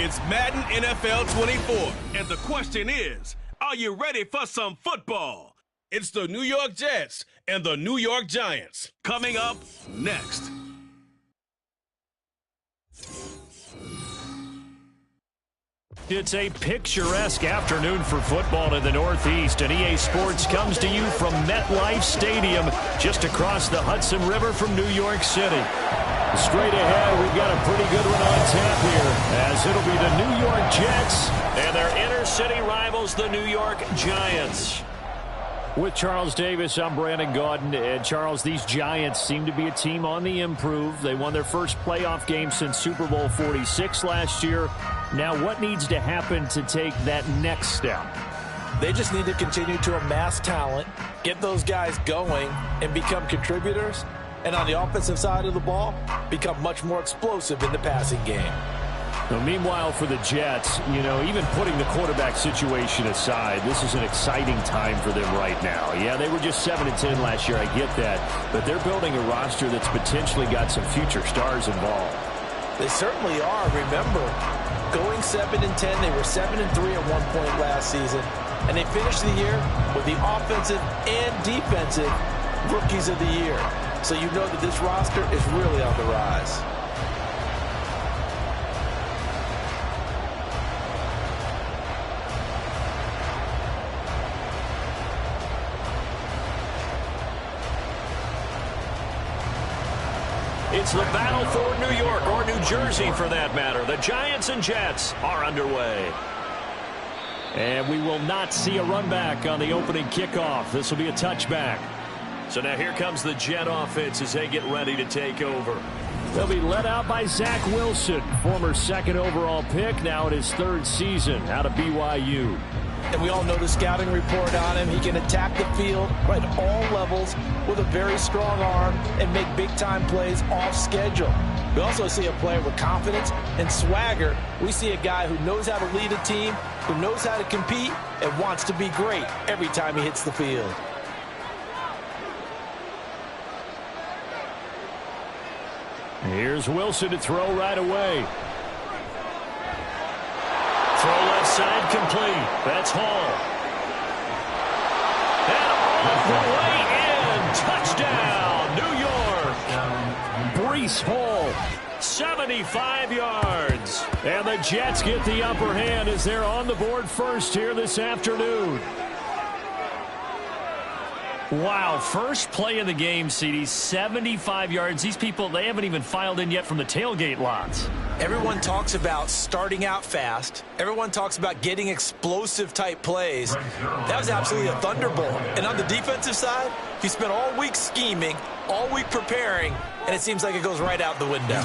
It's Madden NFL 24, and the question is, are you ready for some football? It's the New York Jets and the New York Giants. Coming up next. It's a picturesque afternoon for football in the Northeast, and EA Sports comes to you from MetLife Stadium, just across the Hudson River from New York City. Straight ahead, we've got a pretty good one on tap here, as it'll be the New York Jets and their inner-city rivals, the New York Giants. With Charles Davis, I'm Brandon Gaudin. And Charles, these Giants seem to be a team on the improve. They won their first playoff game since Super Bowl 46 last year. Now, what needs to happen to take that next step? They just need to continue to amass talent, get those guys going, and become contributors. And on the offensive side of the ball, become much more explosive in the passing game. Well, meanwhile, for the Jets, even putting the quarterback situation aside, this is an exciting time for them right now. Yeah, they were just 7-10 last year, I get that. But they're building a roster that's potentially got some future stars involved. They certainly are. Remember, going 7-10, they were 7-3 at one point last season. And they finished the year with the offensive and defensive rookies of the year. So you know that this roster is really on the rise. It's the battle for New York, or New Jersey for that matter. The Giants and Jets are underway. And we will not see a run back on the opening kickoff. This will be a touchback. So now here comes the Jet offense as they get ready to take over. They'll be led out by Zach Wilson, former second overall pick, now in his third season out of BYU. And we all know the scouting report on him. He can attack the field at all levels with a very strong arm and make big-time plays off schedule. We also see a player with confidence and swagger. We see a guy who knows how to lead a team, who knows how to compete, and wants to be great every time he hits the field. Here's Wilson to throw right away. Throw left side complete. That's Hall. And off the way in. Touchdown, New York. Breece Hall, 75 yards. And the Jets get the upper hand as they're on the board first here this afternoon. Wow, first play of the game, CD, 75 yards. These people, they haven't even filed in yet from the tailgate lots. Everyone talks about starting out fast. Everyone talks about getting explosive-type plays. That was absolutely a thunderbolt. And on the defensive side, he spent all week scheming, all week preparing, and it seems like it goes right out the window.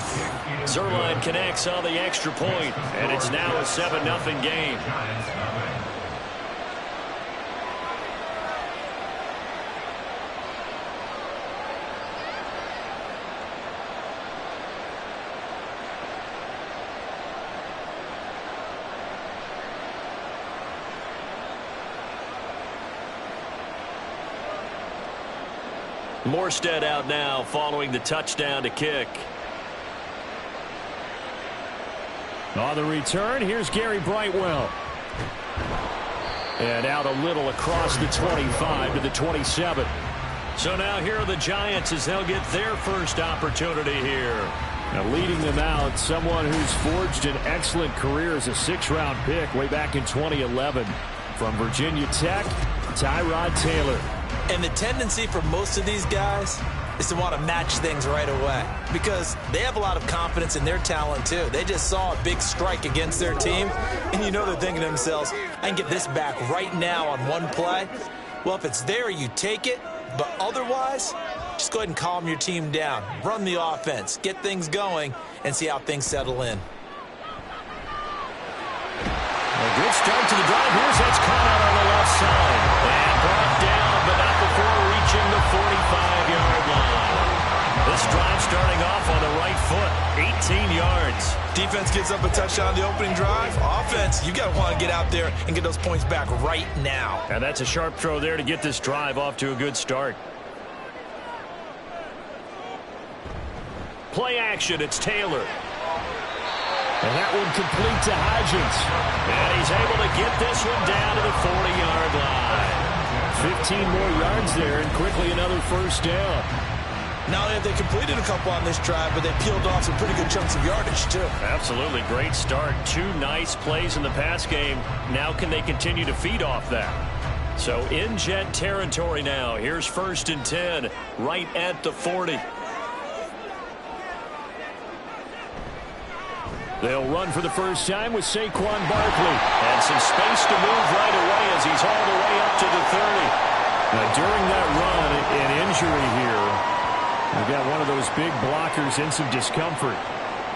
Zerline connects on the extra point, and it's now a 7-0 game. Morstead out now following the touchdown to kick. On the return, here's Gary Brightwell. And out a little across the 25 to the 27. So now here are the Giants as they'll get their first opportunity here. Now leading them out, someone who's forged an excellent career as a 6th-round pick way back in 2011. From Virginia Tech, Tyrod Taylor. And the tendency for most of these guys is to want to match things right away because they have a lot of confidence in their talent too. They just saw a big strike against their team, and you know they're thinking to themselves, I can get this back right now on one play. Well, if it's there, you take it, but otherwise, just go ahead and calm your team down. Run the offense, get things going, and see how things settle in. A good start to the drive. Here's that's caught out on the left side. And brought down, but not before reaching the 45-yard line. This drive starting off on the right foot, 18 yards. Defense gets up a touchdown on the opening drive. Offense, you got to want to get out there and get those points back right now. And that's a sharp throw there to get this drive off to a good start. Play action, it's Taylor. And that one complete to Hodgins. And he's able to get this one down to the 40-yard line. 15 more yards there, and quickly another first down. Not only have they completed a couple on this drive, but they peeled off some pretty good chunks of yardage, too. Absolutely. Great start. 2 nice plays in the pass game. Now can they continue to feed off that? So in Jet territory now. Here's 1st and 10, right at the 40. They'll run for the first time with Saquon Barkley. And some space to move right away as he's all the way up to the 30. Now, during that run, an injury here. We've got one of those big blockers in some discomfort.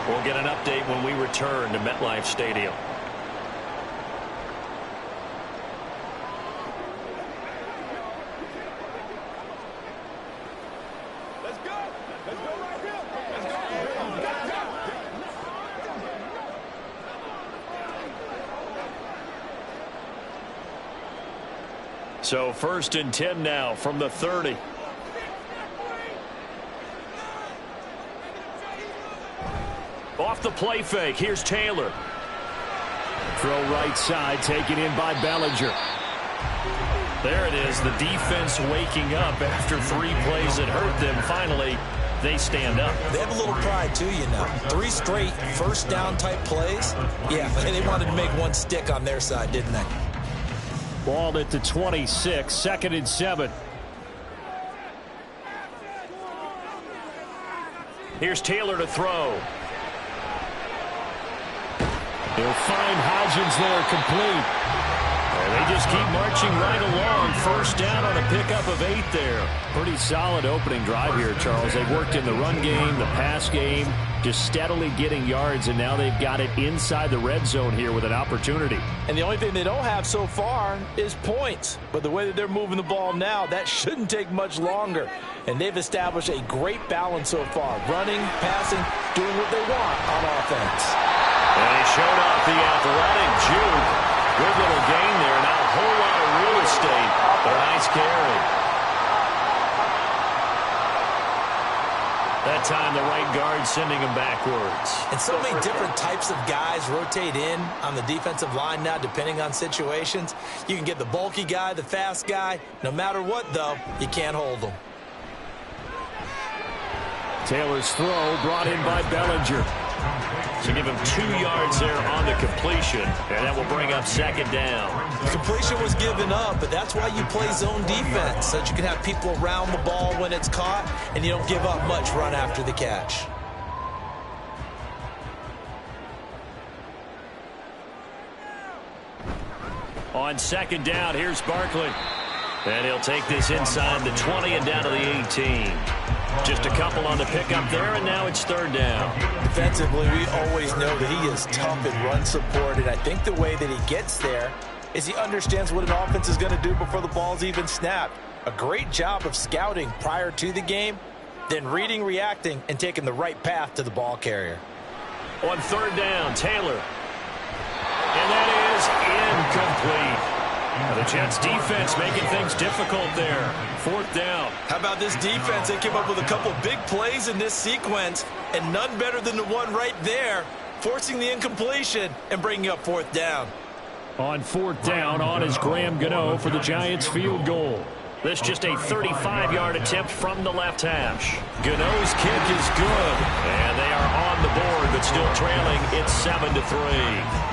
We'll get an update when we return to MetLife Stadium. So 1st and 10 now from the 30. Off the play fake. Here's Taylor. Throw right side, taken in by Bellinger. There it is. The defense waking up after 3 plays that hurt them. Finally, they stand up. They have a little pride, too, you know. 3 straight first down type plays. Yeah, they wanted to make one stick on their side, didn't they? Ball at the 26, 2nd and 7. Here's Taylor to throw. He'll find Hodgins there, complete. And they just keep marching right along. First down on a pickup of 8 there. Pretty solid opening drive here, Charles. They've worked in the run game, the pass game, just steadily getting yards, and now they've got it inside the red zone here with an opportunity. And the only thing they don't have so far is points. But the way that they're moving the ball now, that shouldn't take much longer. And they've established a great balance so far. Running, passing, doing what they want on offense. And he showed off the athletic juke. Good little gain there. Not a whole lot of real estate, but a nice carry. That time, the right guard sending him backwards. And so many different types of guys rotate in on the defensive line now, depending on situations. You can get the bulky guy, the fast guy. No matter what, though, you can't hold them. Taylor's throw brought in by Bellinger. So give him 2 yards there on the completion, and that will bring up 2nd down. The completion was given up, but that's why you play zone defense, so that you can have people around the ball when it's caught, and you don't give up much run after the catch. On 2nd down, here's Barkley. And he'll take this inside the 20 and down to the 18. Just a couple on the pickup there, and now it's 3rd down. Defensively, we always know that he is tough in run support, and I think the way that he gets there is he understands what an offense is going to do before the ball's even snapped. A great job of scouting prior to the game, then reading, reacting, and taking the right path to the ball carrier. On 3rd down, Taylor. And that is incomplete. Now the Jets defense making things difficult there. 4th down. How about this defense? They came up with a couple big plays in this sequence, and none better than the one right there, forcing the incompletion and bringing up 4th down. On 4th down, on is Graham Gano for the Giants field goal. This just a 35-yard attempt from the left hash. Gano's kick is good, and they are on the board, but still trailing. It's 7-3.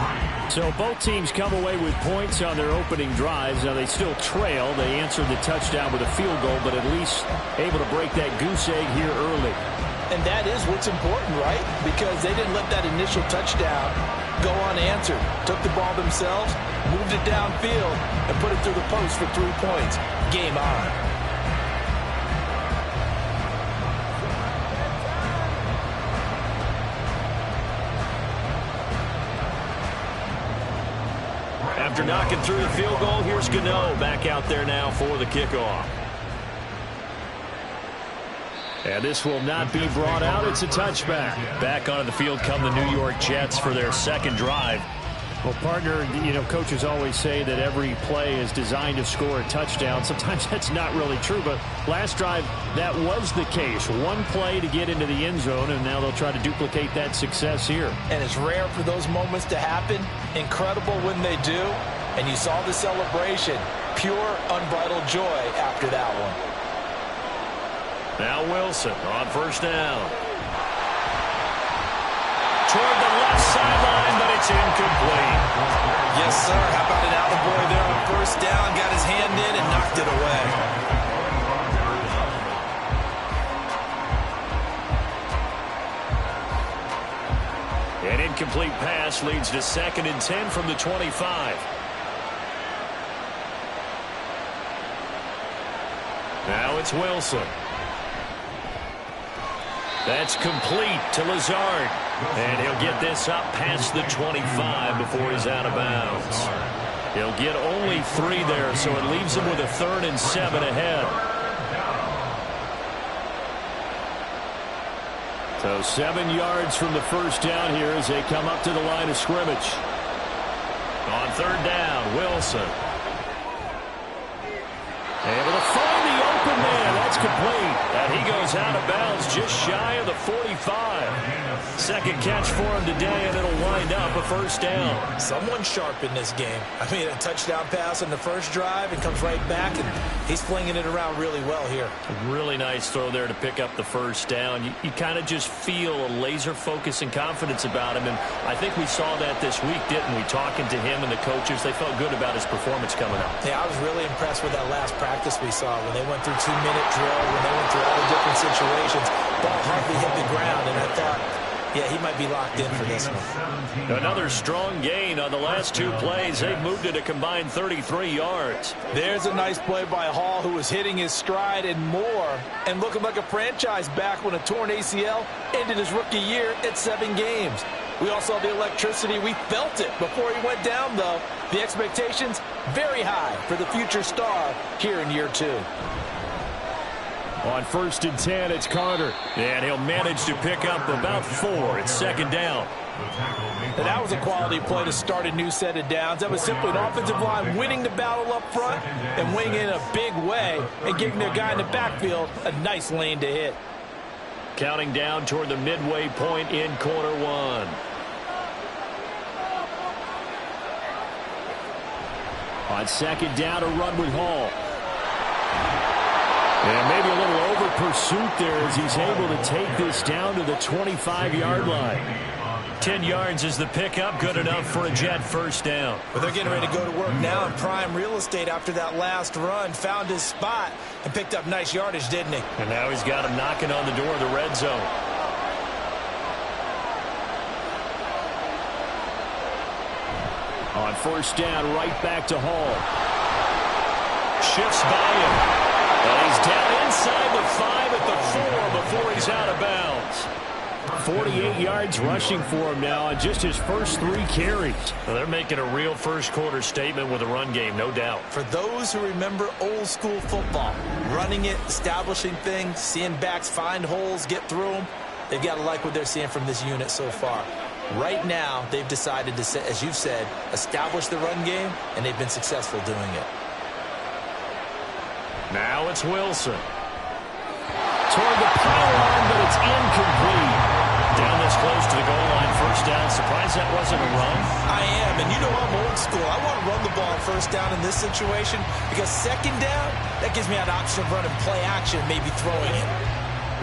So both teams come away with points on their opening drives. Now they still trail. They answered the touchdown with a field goal, but at least able to break that goose egg here early. And that is what's important, right? Because they didn't let that initial touchdown go unanswered. Took the ball themselves, moved it downfield, and put it through the post for 3 points. Game on. After knocking through the field goal, here's Gano back out there now for the kickoff. And this will not be brought out. It's a touchback. Back onto the field come the New York Jets for their second drive. Well, partner, coaches always say that every play is designed to score a touchdown. Sometimes that's not really true, but last drive, that was the case. One play to get into the end zone, and now they'll try to duplicate that success here. And it's rare for those moments to happen. Incredible when they do. And you saw the celebration. Pure, unbridled joy after that one. Now Wilson on first down. Toward the left sideline, but it's incomplete. Yes, sir. How about an attaboy there on first down? Got his hand in and knocked it away. An incomplete pass leads to 2nd and 10 from the 25. Now it's Wilson. That's complete to Lazard. And he'll get this up past the 25 before he's out of bounds. He'll get only 3 there, so it leaves him with a 3rd and 7 ahead. So 7 yards from the first down here as they come up to the line of scrimmage. On 3rd down, Wilson. Able to find the open man. That's complete. And he goes out of bounds just shy of the 45. Second catch for him today, and it'll wind up a first down. Someone sharp in this game. I mean, a touchdown pass on the first drive and comes right back, and he's flinging it around really well here. A really nice throw there to pick up the first down. You kind of just feel a laser focus and confidence about him, and I think we saw that this week, didn't we? Talking to him and the coaches, they felt good about his performance coming up. Yeah, I was really impressed with that last practice we saw when they went through 2-minute drill, when they went through all the different situations. Ball hardly hit the ground, and I thought, yeah, he might be locked in for this one. Another strong gain on the last 2 plays. They've moved it a combined 33 yards. There's a nice play by Hall, who was hitting his stride and more, and looking like a franchise back when a torn ACL ended his rookie year at 7 games. We all saw the electricity. We felt it before he went down, though. The expectations very high for the future star here in year 2. On 1st and 10, it's Carter. And he'll manage to pick up about 4. It's 2nd down. And that was a quality play to start a new set of downs. That was simply an offensive line winning the battle up front and winning in a big way and giving their guy in the backfield a nice lane to hit. Counting down toward the midway point in quarter 1. On 2nd down, a run with Hall. And maybe a little over pursuit there as he's able to take this down to the 25-yard line. 10 yards is the pickup, good enough for a Jet first down. But they're getting ready to go to work now in prime real estate after that last run. Found his spot and picked up nice yardage, didn't he? And now he's got him knocking on the door of the red zone. On 1st down, right back to Hall. Shifts by him. And he's down inside the 5 at the 4 before he's out of bounds. 48 yards rushing for him now on just his first 3 carries. Well, they're making a real first-quarter statement with a run game, no doubt. For those who remember old-school football, running it, establishing things, seeing backs find holes, get through them, they've got to like what they're seeing from this unit so far. Right now, they've decided to, as you've said, establish the run game, and they've been successful doing it. Now it's Wilson. Toward the pylon, but it's incomplete. Down this close to the goal line, first down. Surprised that wasn't a run. I am, and you know I'm old school. I want to run the ball on first down in this situation because 2nd down, that gives me an option of running play action, maybe throwing it.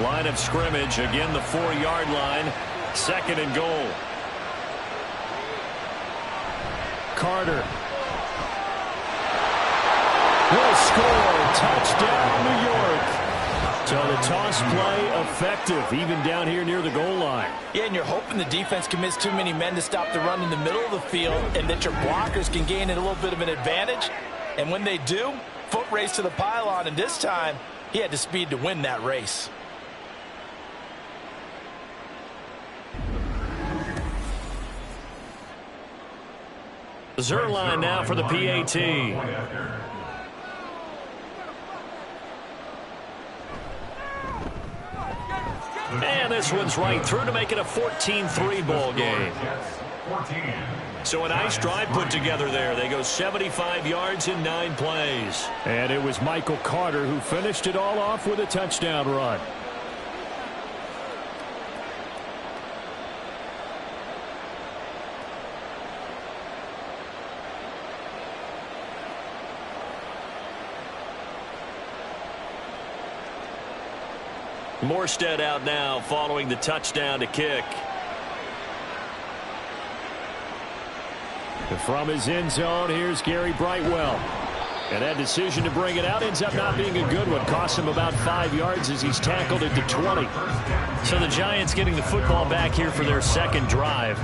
Line of scrimmage, again the 4-yard line. 2nd and goal. Carter will score. Touchdown, New York. So the toss play effective, even down here near the goal line. Yeah, and you're hoping the defense commits too many men to stop the run in the middle of the field and that your blockers can gain a little bit of an advantage. And when they do, foot race to the pylon, and this time he had the speed to win that race. Zerline now for the PAT. And this one's right through to make it a 14-3 ball game. So a nice drive put together there. They go 75 yards in 9 plays. And it was Michael Carter who finished it all off with a touchdown run. Morstead out now following the touchdown to kick. From his end zone, here's Gary Brightwell. And that decision to bring it out ends up not being a good one. Cost him about 5 yards as he's tackled at the 20. So the Giants getting the football back here for their second drive.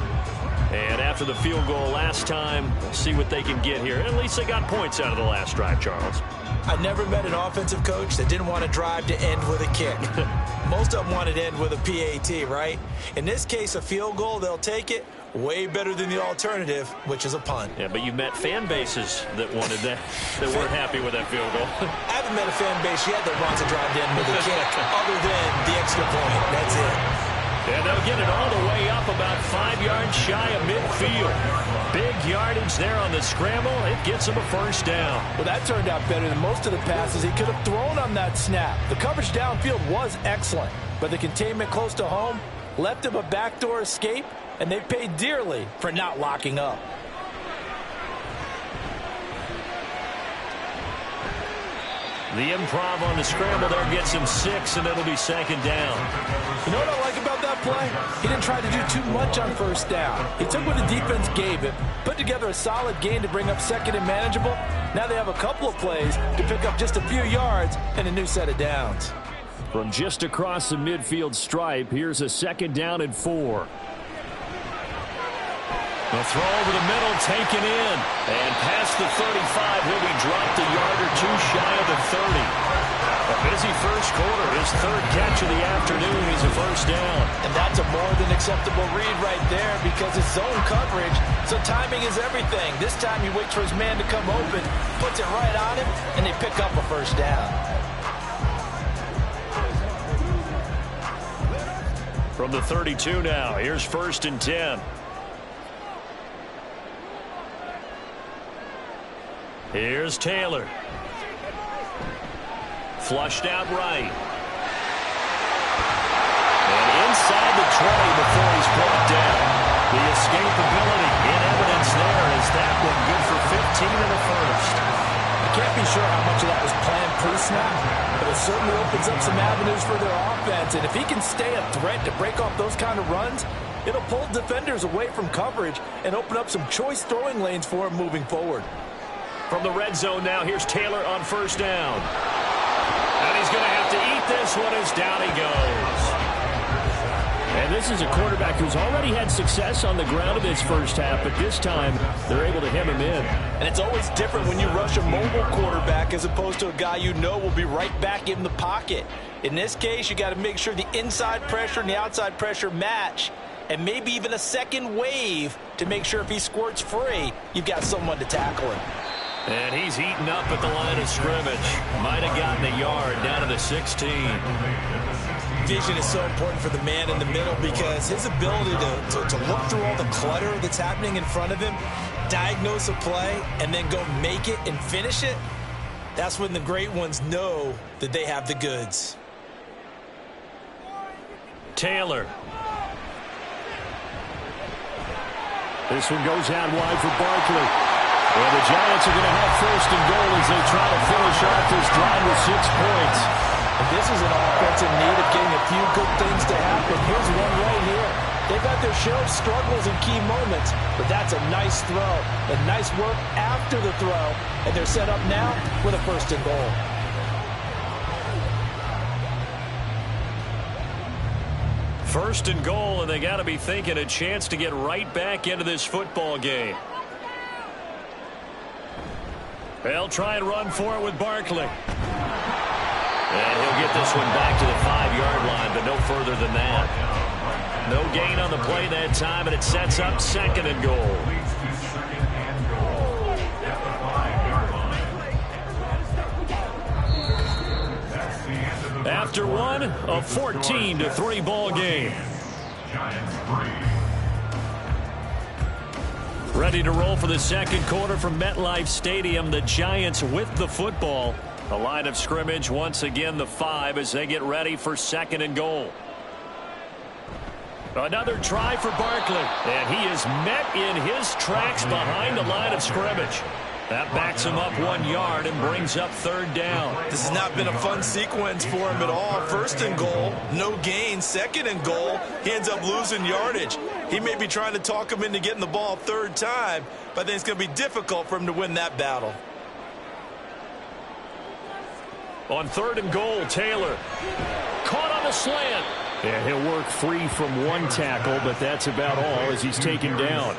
And after the field goal last time, we'll see what they can get here. At least they got points out of the last drive, Charles. I never met an offensive coach that didn't want to drive to end with a kick. Most of them wanted to end with a PAT, right? In this case, a field goal, they'll take it. Way better than the alternative, which is a punt. Yeah, but you've met fan bases that wanted that, that weren't happy with that field goal. I haven't met a fan base yet that wants to drive to end with a kick, other than the extra point. That's it. And they'll get it all the way up about 5 yards shy of midfield. Big yardage there on the scramble. It gets him a first down. Well, that turned out better than most of the passes he could have thrown on that snap. The coverage downfield was excellent, but the containment close to home left him a backdoor escape, and they paid dearly for not locking up. The improv on the scramble there gets him 6, and it'll be second down. You know what I like about that play? He didn't try to do too much on first down. He took what the defense gave him, put together a solid gain to bring up second and manageable. Now they have a couple of plays to pick up just a few yards and a new set of downs. From just across the midfield stripe, here's a second down and 4. The throw over the middle, taken in. And past the 35, he'll be dropped a yard or two shy of the 30. A busy first quarter. His third catch of the afternoon is a first down. And that's a more than acceptable read right there because it's zone coverage, so timing is everything. This time he waits for his man to come open, puts it right on him, and they pick up a first down. From the 32 now, here's 1st and 10. Here's Taylor. Flushed out right. And inside the 20 before he's brought down. The escapability in evidence there is that one good for 15 in the first. I can't be sure how much of that was planned pre-snap, but it certainly opens up some avenues for their offense. And if he can stay a threat to break off those kind of runs, it'll pull defenders away from coverage and open up some choice throwing lanes for him moving forward. From the red zone now, here's Taylor on first down. And he's going to have to eat this one as down he goes. And this is a quarterback who's already had success on the ground in this first half, but this time they're able to hem him in. And it's always different when you rush a mobile quarterback as opposed to a guy you know will be right back in the pocket. In this case, you got to make sure the inside pressure and the outside pressure match, and maybe even a second wave to make sure if he squirts free, you've got someone to tackle him. And he's eaten up at the line of scrimmage. Might have gotten a yard down to the 16. Vision is so important for the man in the middle because his ability to look through all the clutter that's happening in front of him, diagnose a play, and then go make it and finish it, that's when the great ones know that they have the goods. Taylor. This one goes out wide for Barkley. And the Giants are going to have 1st and goal as they try to finish off this drive with 6 points. And this is an offense in need of getting a few good things to happen. Here's one right here. They've had their share of struggles in key moments, but that's a nice throw and nice work after the throw. And they're set up now with a 1st and goal. First and goal, and they got to be thinking a chance to get right back into this football game. They'll try and run for it with Barkley. And he'll get this one back to the 5-yard line, but no further than that. No gain on the play that time, and it sets up 2nd and goal. after one, a 14-3 ball game. Ready to roll for the second quarter from MetLife Stadium. The Giants with the football. The line of scrimmage once again the 5 as they get ready for second and goal. Another try for Barkley, and he is met in his tracks behind the line of scrimmage. That backs him up 1 yard and brings up third down. This has not been a fun sequence for him at all. First and goal, no gain. Second and goal, he ends up losing yardage. He may be trying to talk him into getting the ball third time, but I think it's going to be difficult for him to win that battle. On third and goal, Taylor caught on the slant. Yeah, he'll work free from one tackle, but that's about all as he's taken down.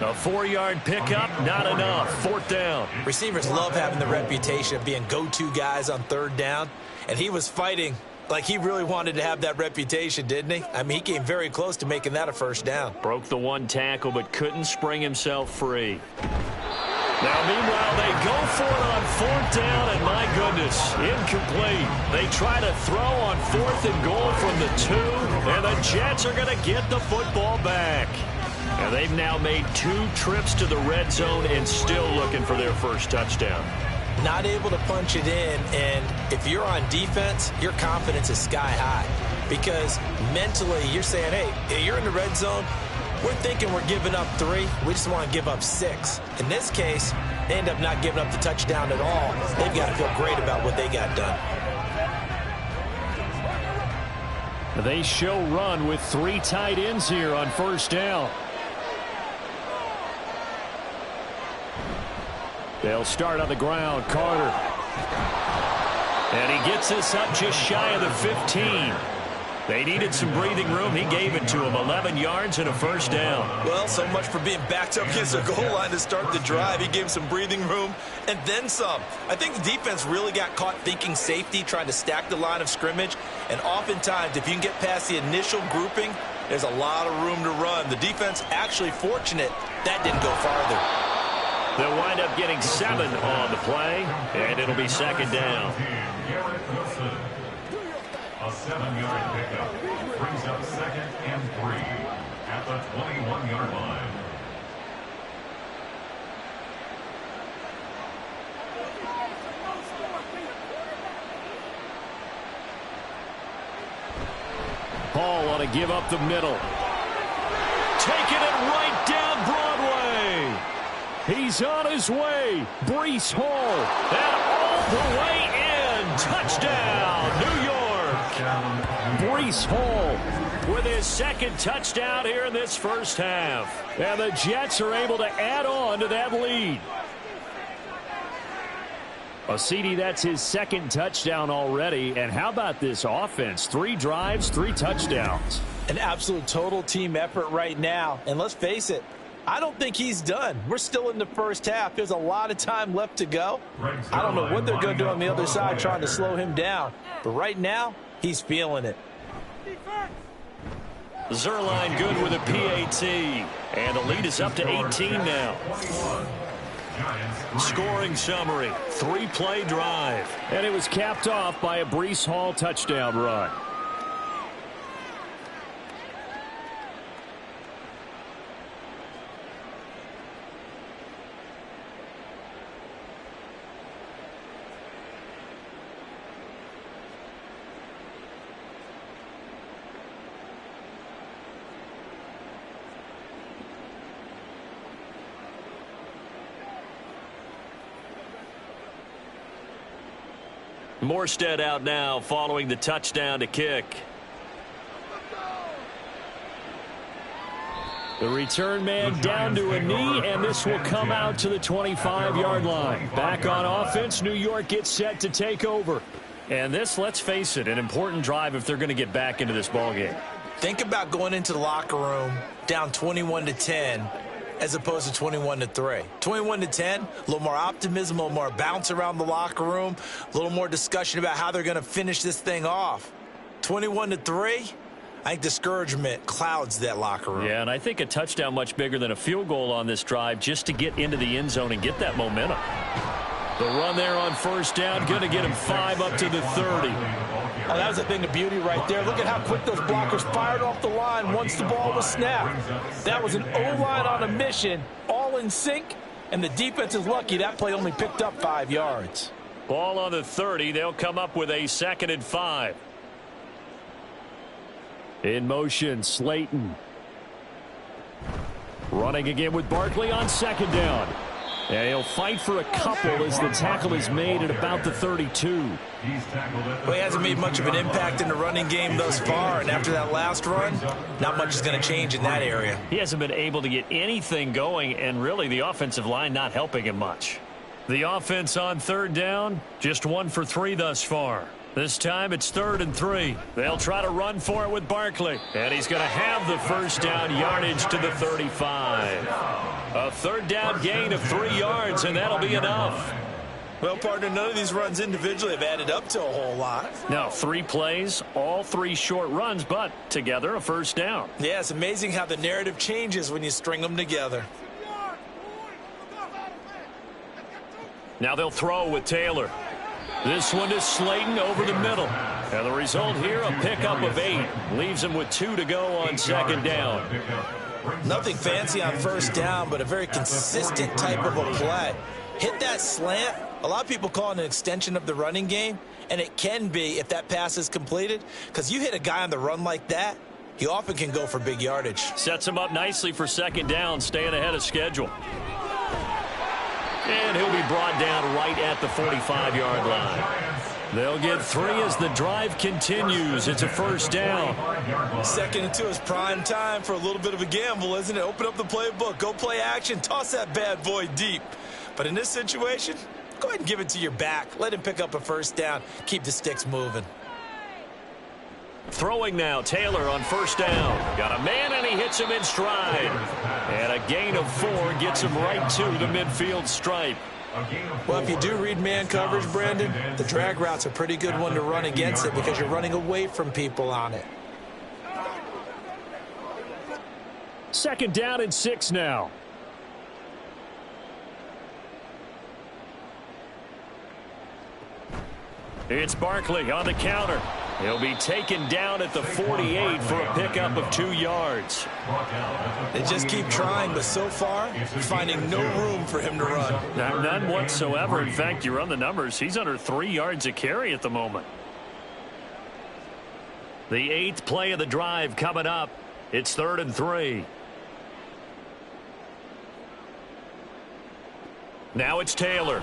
A 4-yard pickup, not enough. Fourth down. Receivers love having the reputation of being go-to guys on third down, and he was fighting like he really wanted to have that reputation, didn't he? I mean, he came very close to making that a first down. Broke the one tackle, but couldn't spring himself free. Now, meanwhile, they go for it on fourth down, and my goodness, incomplete. They try to throw on fourth and goal from the 2, and the Jets are going to get the football back. And they've now made 2 trips to the red zone and still looking for their first touchdown. Not able to punch it in, and if you're on defense, your confidence is sky high. Because mentally, you're saying, hey, you're in the red zone. We're thinking we're giving up 3. We just want to give up 6. In this case, they end up not giving up the touchdown at all. They've got to feel great about what they got done. They show run with 3 tight ends here on first down. They'll start on the ground. Carter. And he gets this up just shy of the 15. They needed some breathing room. He gave it to him. 11 yards and a first down. Well, so much for being backed up against the goal line to start the drive. He gave him some breathing room and then some. I think the defense really got caught thinking safety, trying to stack the line of scrimmage. And oftentimes, if you can get past the initial grouping, there's a lot of room to run. The defense actually fortunate that didn't go farther. They'll wind up getting 7 on the play, and it'll be second down. A 7-yard pickup brings up second and 3 at the 21-yard line. Hall ought to give up the middle. Taking it right down Broadway. He's on his way. Breece Hall. And all the way in. Touchdown, New York. Breece Hall with his second touchdown here in this first half. And the Jets are able to add on to that lead. CD, that's his second touchdown already. And how about this offense? 3 drives, 3 touchdowns. An absolute total team effort right now. And let's face it, I don't think he's done. We're still in the first half. There's a lot of time left to go. I don't know what they're going to do on the other side trying to slow him down. But right now, he's feeling it. Zerline good with a PAT. And the lead is up to 18 now. Scoring summary, 3-play drive. And it was capped off by a Breece Hall touchdown run. Morstead out now following the touchdown to kick. The return man down to a knee, and this will come out to the 25-yard line. Back on offense, New York gets set to take over. And this, let's face it, an important drive if they're going to get back into this ballgame. Think about going into the locker room down 21-10 as opposed to 21-3. 21-10, a little more optimism, a little more bounce around the locker room, a little more discussion about how they're going to finish this thing off. 21-3, I think discouragement clouds that locker room. Yeah, and I think a touchdown much bigger than a field goal on this drive just to get into the end zone and get that momentum. The run there on first down, going to get him 5 up to the 30. Oh, that was a thing of beauty right there. Look at how quick those blockers fired off the line once the ball was snapped. That was an O-line on a mission, all in sync, and the defense is lucky that play only picked up 5 yards. Ball on the 30. They'll come up with a 2nd and 5. In motion, Slayton. Running again with Barkley on 2nd down. And he'll fight for a couple as the tackle is made at about the 32. Well, he hasn't made much of an impact in the running game thus far, and after that last run, not much is going to change in that area. He hasn't been able to get anything going, and really the offensive line not helping him much. The offense on 3rd down, just 1 for 3 thus far. This time it's 3rd and 3. They'll try to run for it with Barkley. And he's going to have the first down, yardage to the 35. A 3rd down gain of 3 yards, and that'll be enough. Well, partner, none of these runs individually have added up to a whole lot. Now, 3 plays, all 3 short runs, but together a first down. Yeah, it's amazing how the narrative changes when you string them together. Now they'll throw with Taylor. This one to Slayton over the middle. And the result here, a pickup of 8. Leaves him with 2 to go on 2nd down. Nothing fancy on first down, but a very consistent type of a play. Hit that slant. A lot of people call it an extension of the running game, and it can be if that pass is completed, because you hit a guy on the run like that, he often can go for big yardage. Sets him up nicely for 2nd down, staying ahead of schedule. And he'll be brought down right at the 45-yard line. They'll get 3 as the drive continues. It's a first down. 2nd and 2 is prime time for a little bit of a gamble, isn't it? Open up the playbook, go play action, toss that bad boy deep. But in this situation, go ahead and give it to your back. Let him pick up a first down. Keep the sticks moving. Throwing now, Taylor on first down. Got a man, and he hits him in stride. And a gain of 4 gets him right to the midfield stripe. Well, if you do read man coverage, Brandon, the drag route's a pretty good one to run against it because you're running away from people on it. 2nd down and 6 now. It's Barkley on the counter. He'll be taken down at the 48 for a pickup of 2 yards. They just keep trying, but so far, finding no room for him to run. None whatsoever. In fact, you run the numbers, he's under 3 yards a carry at the moment. The 8th play of the drive coming up. It's 3rd and 3. Now it's Taylor.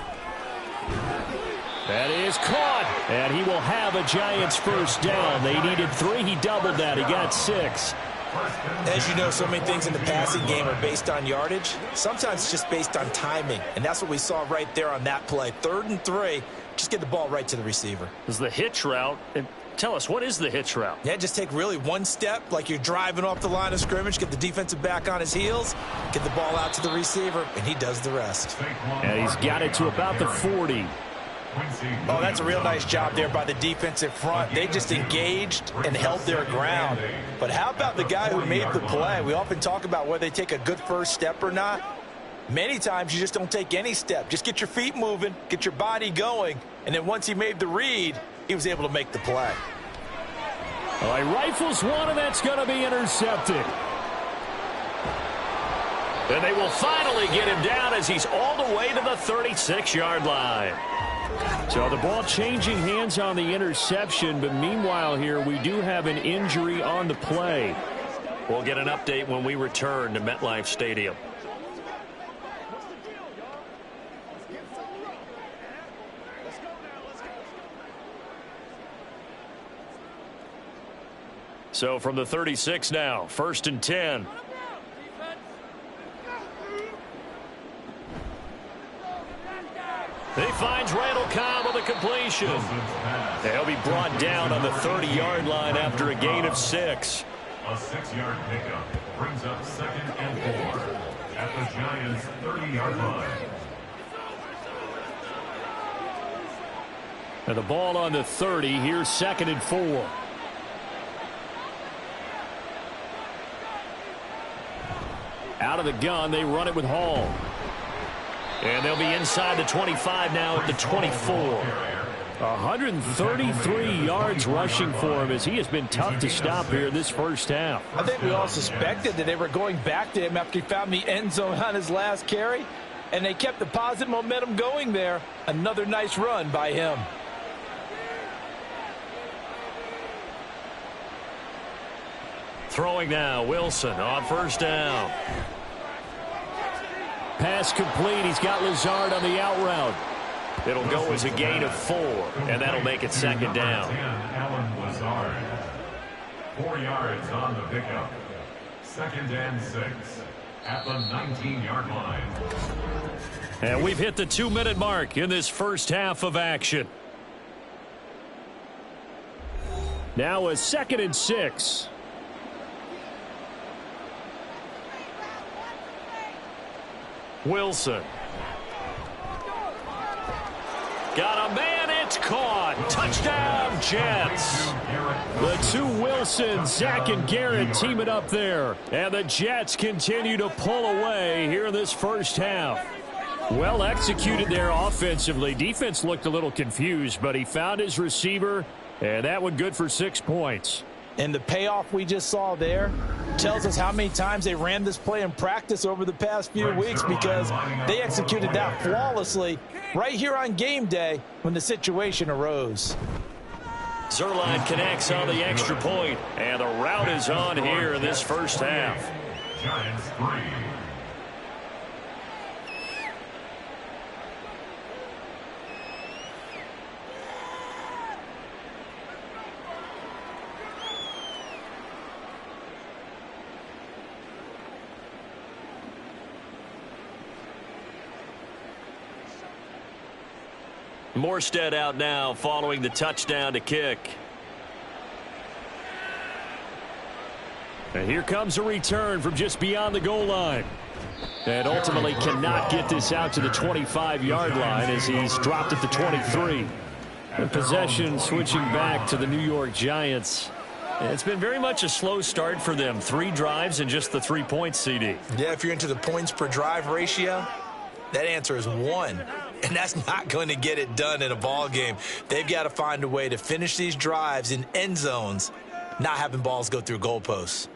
That is caught, and he will have a Giants first down. They needed 3. He doubled that. He got 6. As you know, so many things in the passing game are based on yardage. Sometimes it's just based on timing, and that's what we saw right there on that play. 3rd and 3, just get the ball right to the receiver. This is the hitch route. And tell us, what is the hitch route? Yeah, just take really one step like you're driving off the line of scrimmage, get the defensive back on his heels, get the ball out to the receiver, and he does the rest. And he's got it to about the 40. Oh, that's a real nice job there by the defensive front. They just engaged and held their ground. But how about the guy who made the play? We often talk about whether they take a good first step or not. Many times you just don't take any step. Just get your feet moving, get your body going, and then once he made the read, he was able to make the play. Well, he rifles one, and that's going to be intercepted. And they will finally get him down as he's all the way to the 36-yard line. So the ball changing hands on the interception, but meanwhile here we do have an injury on the play. We'll get an update when we return to MetLife Stadium. So from the 36 now, 1st and 10. He finds Randall Cobb on the completion. They'll be brought down on the 30-yard line after a gain of 6. A 6-yard pickup brings up 2nd and 4 at the Giants' 30-yard line. And the ball on the 30. Here's 2nd and 4. Out of the gun, they run it with Hall. And they'll be inside the 25 now at the 24. 133 yards rushing for him as he has been tough to stop here this first half. I think we all suspected that they were going back to him after he found the end zone on his last carry, and they kept the positive momentum going there. Another nice run by him. Throwing now, Wilson on first down. Pass complete. He's got Lazard on the out route. It'll go as a gain of 4, and that'll make it second down. Alan Lazard. 4 yards on the pickup. 2nd and 6 at the 19-yard line. And we've hit the 2-minute mark in this first half of action. Now a 2nd and 6. Wilson. Got a man, it's caught. Touchdown, Jets. The two Wilsons, Zach and Garrett, teaming up there. And the Jets continue to pull away here in this first half. Well executed there offensively. Defense looked a little confused, but he found his receiver, and that one good for 6 points. And the payoff we just saw there tells us how many times they ran this play in practice over the past few weeks, because they executed that flawlessly right here on game day when the situation arose. Zerline connects on the extra point, and the route is on here in this first half. Giants 3. Morstead out now following the touchdown to kick. And here comes a return from just beyond the goal line. And ultimately cannot get this out to the 25-yard line as he's dropped at the 23. And possession switching back to the New York Giants. It's been very much a slow start for them. 3 drives and just the 3 points, CD. Yeah, if you're into the points per drive ratio, that answer is 1. And that's not going to get it done in a ball game. They've got to find a way to finish these drives in end zones, not having balls go through goalposts.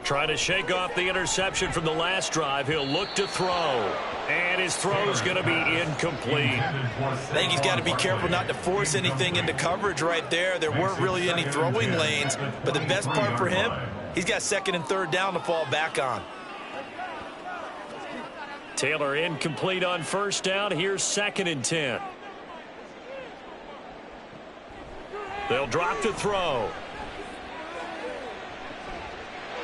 Trying to shake off the interception from the last drive. He'll look to throw. And his throw's going to be incomplete. I think he's got to be careful not to force anything into coverage right there. There weren't really any throwing lanes. But the best part for him, he's got 2nd and 3rd down to fall back on. Taylor incomplete on first down. Here's 2nd and 10. They'll drop to throw.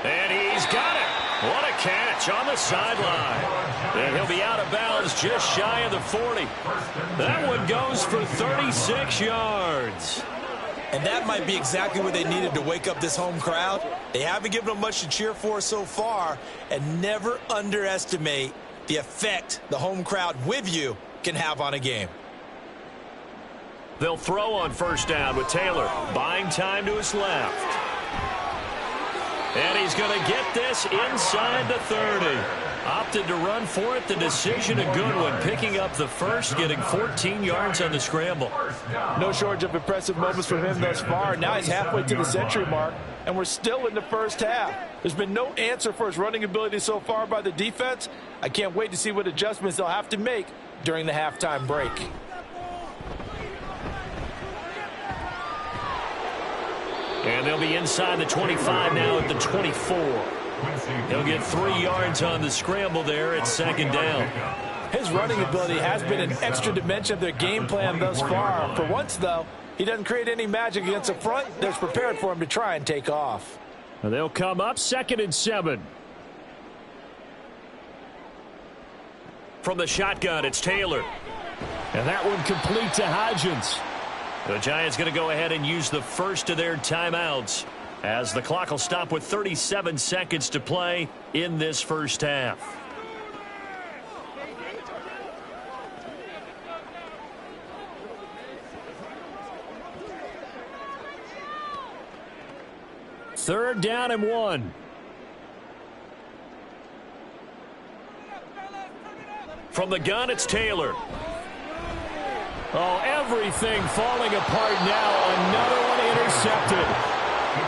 And he's got it. What a catch on the sideline. And he'll be out of bounds just shy of the 40. That one goes for 36 yards. And that might be exactly what they needed to wake up this home crowd. They haven't given them much to cheer for so far. And never underestimate the effect the home crowd with you can have on a game. They'll throw on first down with Taylor. Buying time to his left. And he's going to get this inside the 30. Opted to run for it. The decision a good one. Picking up the first, getting 14 yards on the scramble. No shortage of impressive moments from him thus far. Now he's halfway to the century mark, and we're still in the first half. There's been no answer for his running ability so far by the defense. I can't wait to see what adjustments they'll have to make during the halftime break. And they'll be inside the 25 now at the 24. He'll get 3 yards on the scramble there at 2nd down. His running ability has been an extra dimension of their game plan thus far. For once, though, he doesn't create any magic against the front that's prepared for him to try and take off. And they'll come up 2nd and 7. From the shotgun, it's Taylor. And that one complete to Hodgins. The Giants going to go ahead and use the first of their timeouts as the clock will stop with 37 seconds to play in this first half. 3rd down and 1. From the gun, it's Taylor. Oh, everything falling apart now. Another one intercepted.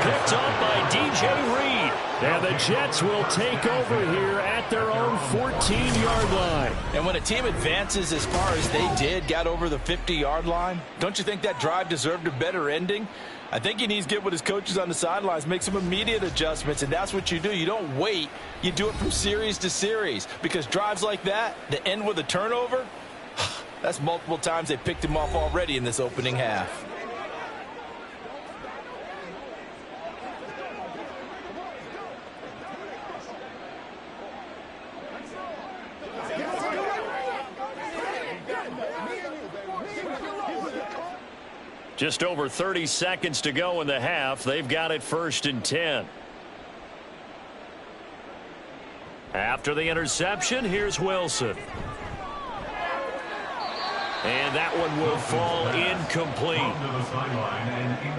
Picked off by DJ Reed. And the Jets will take over here at their own 14-yard line. And when a team advances as far as they did, got over the 50-yard line, don't you think that drive deserved a better ending? I think he needs to get with his coaches on the sidelines, make some immediate adjustments, and that's what you do. You don't wait. You do it from series to series, because drives like that end with a turnover, that's multiple times they picked him off already in this opening half. Just over 30 seconds to go in the half. They've got it 1st and 10. After the interception, here's Wilson. And that one will fall incomplete.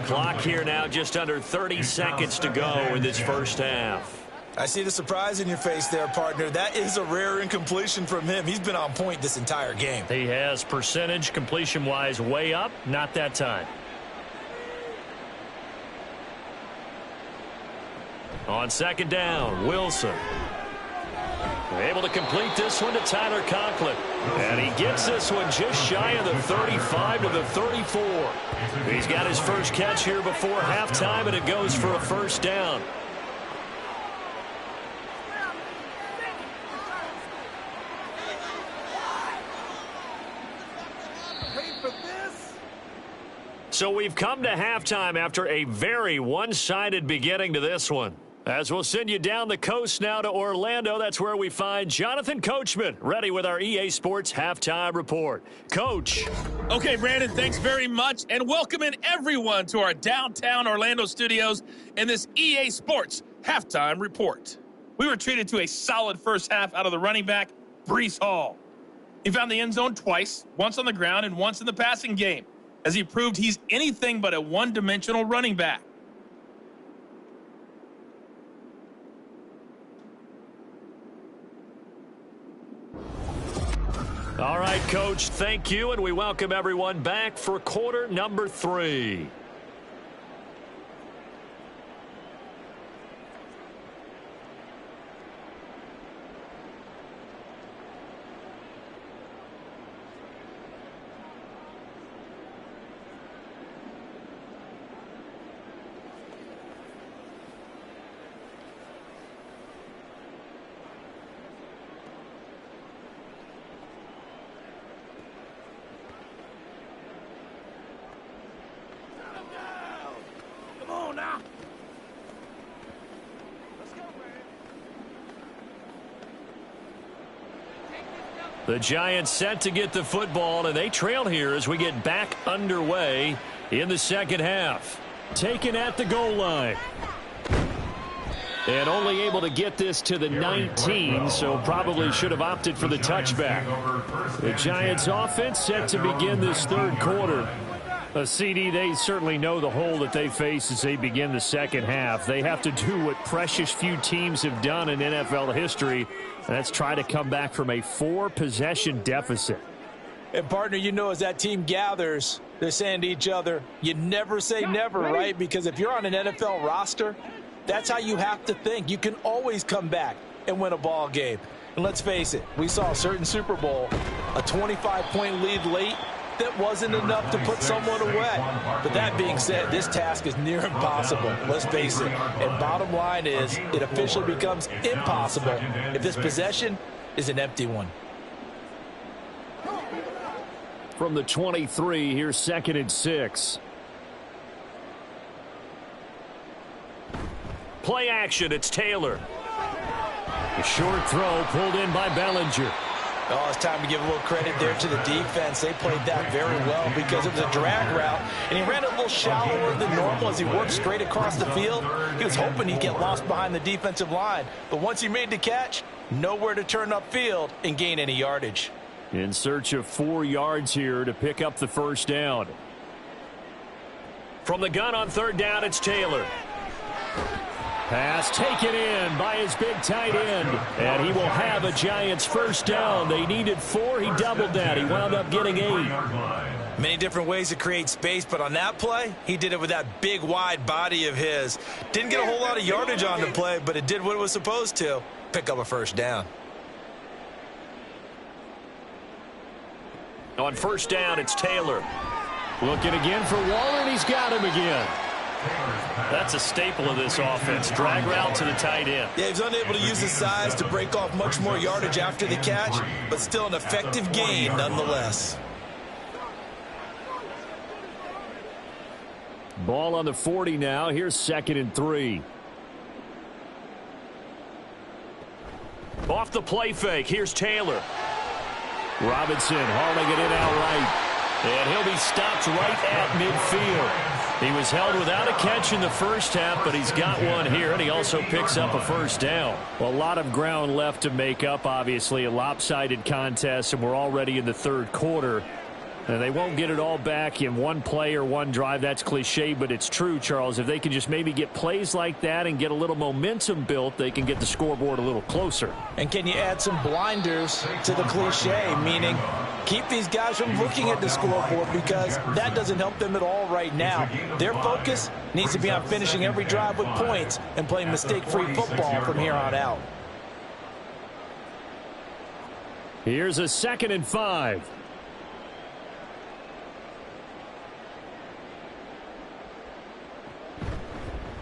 Clock here now just under 30 seconds to go in this first half. I see the surprise in your face there, partner. That is a rare incompletion from him. He's been on point this entire game. He has percentage completion-wise way up. Not that time. On 2nd down, Wilson. Able to complete this one to Tyler Conklin. And he gets this one just shy of the 35 to the 34. He's got his first catch here before halftime, and it goes for a 1st down. So we've come to halftime after a very one-sided beginning to this one. As we'll send you down the coast now to Orlando, that's where we find Jonathan Coachman, ready with our EA Sports Halftime Report. Coach. Okay, Brandon, thanks very much, and welcome in everyone to our downtown Orlando studios in this EA Sports Halftime Report. We were treated to a solid first half out of the running back, Breece Hall. He found the end zone twice, once on the ground and once in the passing game, as he proved he's anything but a one-dimensional running back. All right, Coach, thank you, and we welcome everyone back for quarter number 3. The Giants set to get the football, and they trail here as we get back underway in the second half. Taken at the goal line. And only able to get this to the 19, so probably should have opted for the touchback. The Giants offense set to begin this third quarter. CD, they certainly know the hole that they face as they begin the second half. They have to do what precious few teams have done in NFL history, and that's try to come back from a 4-possession deficit. And, partner, you know, as that team gathers, they're saying to each other, you never say never, right? Because if you're on an NFL roster, that's how you have to think. You can always come back and win a ball game. And let's face it, we saw a certain Super Bowl, a 25-point lead late, that wasn't enough to put someone away. But that being said, this task is near impossible. Let's face it. And bottom line is, it officially becomes impossible if this possession is an empty one. From the 23, here's 2nd and 6. Play action, it's Taylor. A short throw pulled in by Bellinger. Oh, it's time to give a little credit there to the defense. They played that very well because it was a drag route, and he ran a little shallower than normal as he worked straight across the field. He was hoping he'd get lost behind the defensive line, but once he made the catch, nowhere to turn upfield and gain any yardage. In search of 4 yards here to pick up the first down. From the gun on 3rd down, it's Taylor. Pass taken in by his big tight end. And he will have a Giants first down. They needed 4. He doubled that. He wound up getting 8. Many different ways to create space, but on that play, he did it with that big, wide body of his. Didn't get a whole lot of yardage on the play, but it did what it was supposed to. Pick up a first down. On first down, it's Taylor. Looking again for Waller, and he's got him again. That's a staple of this offense. Drag route to the tight end. Yeah, he's unable to use his size to break off much more yardage after the catch, but still an effective gain nonetheless. Ball on the 40 now. Here's 2nd and 3. Off the play fake. Here's Taylor. Robinson hauling it in outright. And he'll be stopped right at midfield. He was held without a catch in the first half, but he's got one here, and he also picks up a first down. Well, a lot of ground left to make up, obviously. A lopsided contest, and we're already in the third quarter. And they won't get it all back in one play or one drive. That's cliche, but it's true, Charles. If they can just maybe get plays like that and get a little momentum built, they can get the scoreboard a little closer. And can you add some blinders to the cliche, meaning keep these guys from looking at the scoreboard, because that doesn't help them at all right now. Their focus needs to be on finishing every drive with points and playing mistake-free football from here on out. Here's a 2nd and 5.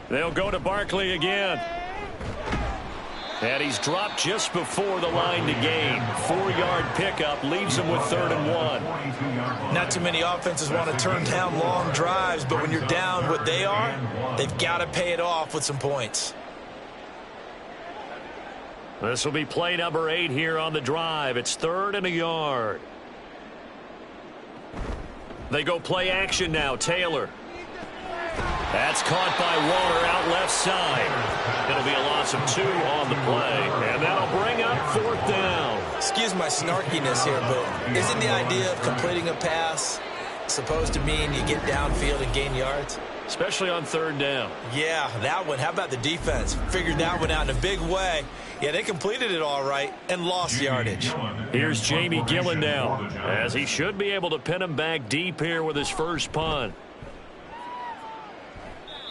They'll go to Barkley again. And he's dropped just before the line to gain. 4-yard pickup leaves him with 3rd and 1. Not too many offenses want to turn down long drives, but when you're down what they are, they've got to pay it off with some points. This will be play number 8 here on the drive. It's 3rd and a yard. They go play action now. Taylor. That's caught by Waller out left side. It'll be a loss of 2 on the play, and that'll bring up 4th down. Excuse my snarkiness here, but isn't the idea of completing a pass supposed to mean you get downfield and gain yards? Especially on 3rd down. Yeah, that one. How about the defense? Figured that one out in a big way. Yeah, they completed it all right and lost yardage. Here's Jamie Gillen now, as he should be able to pin him back deep here with his first punt.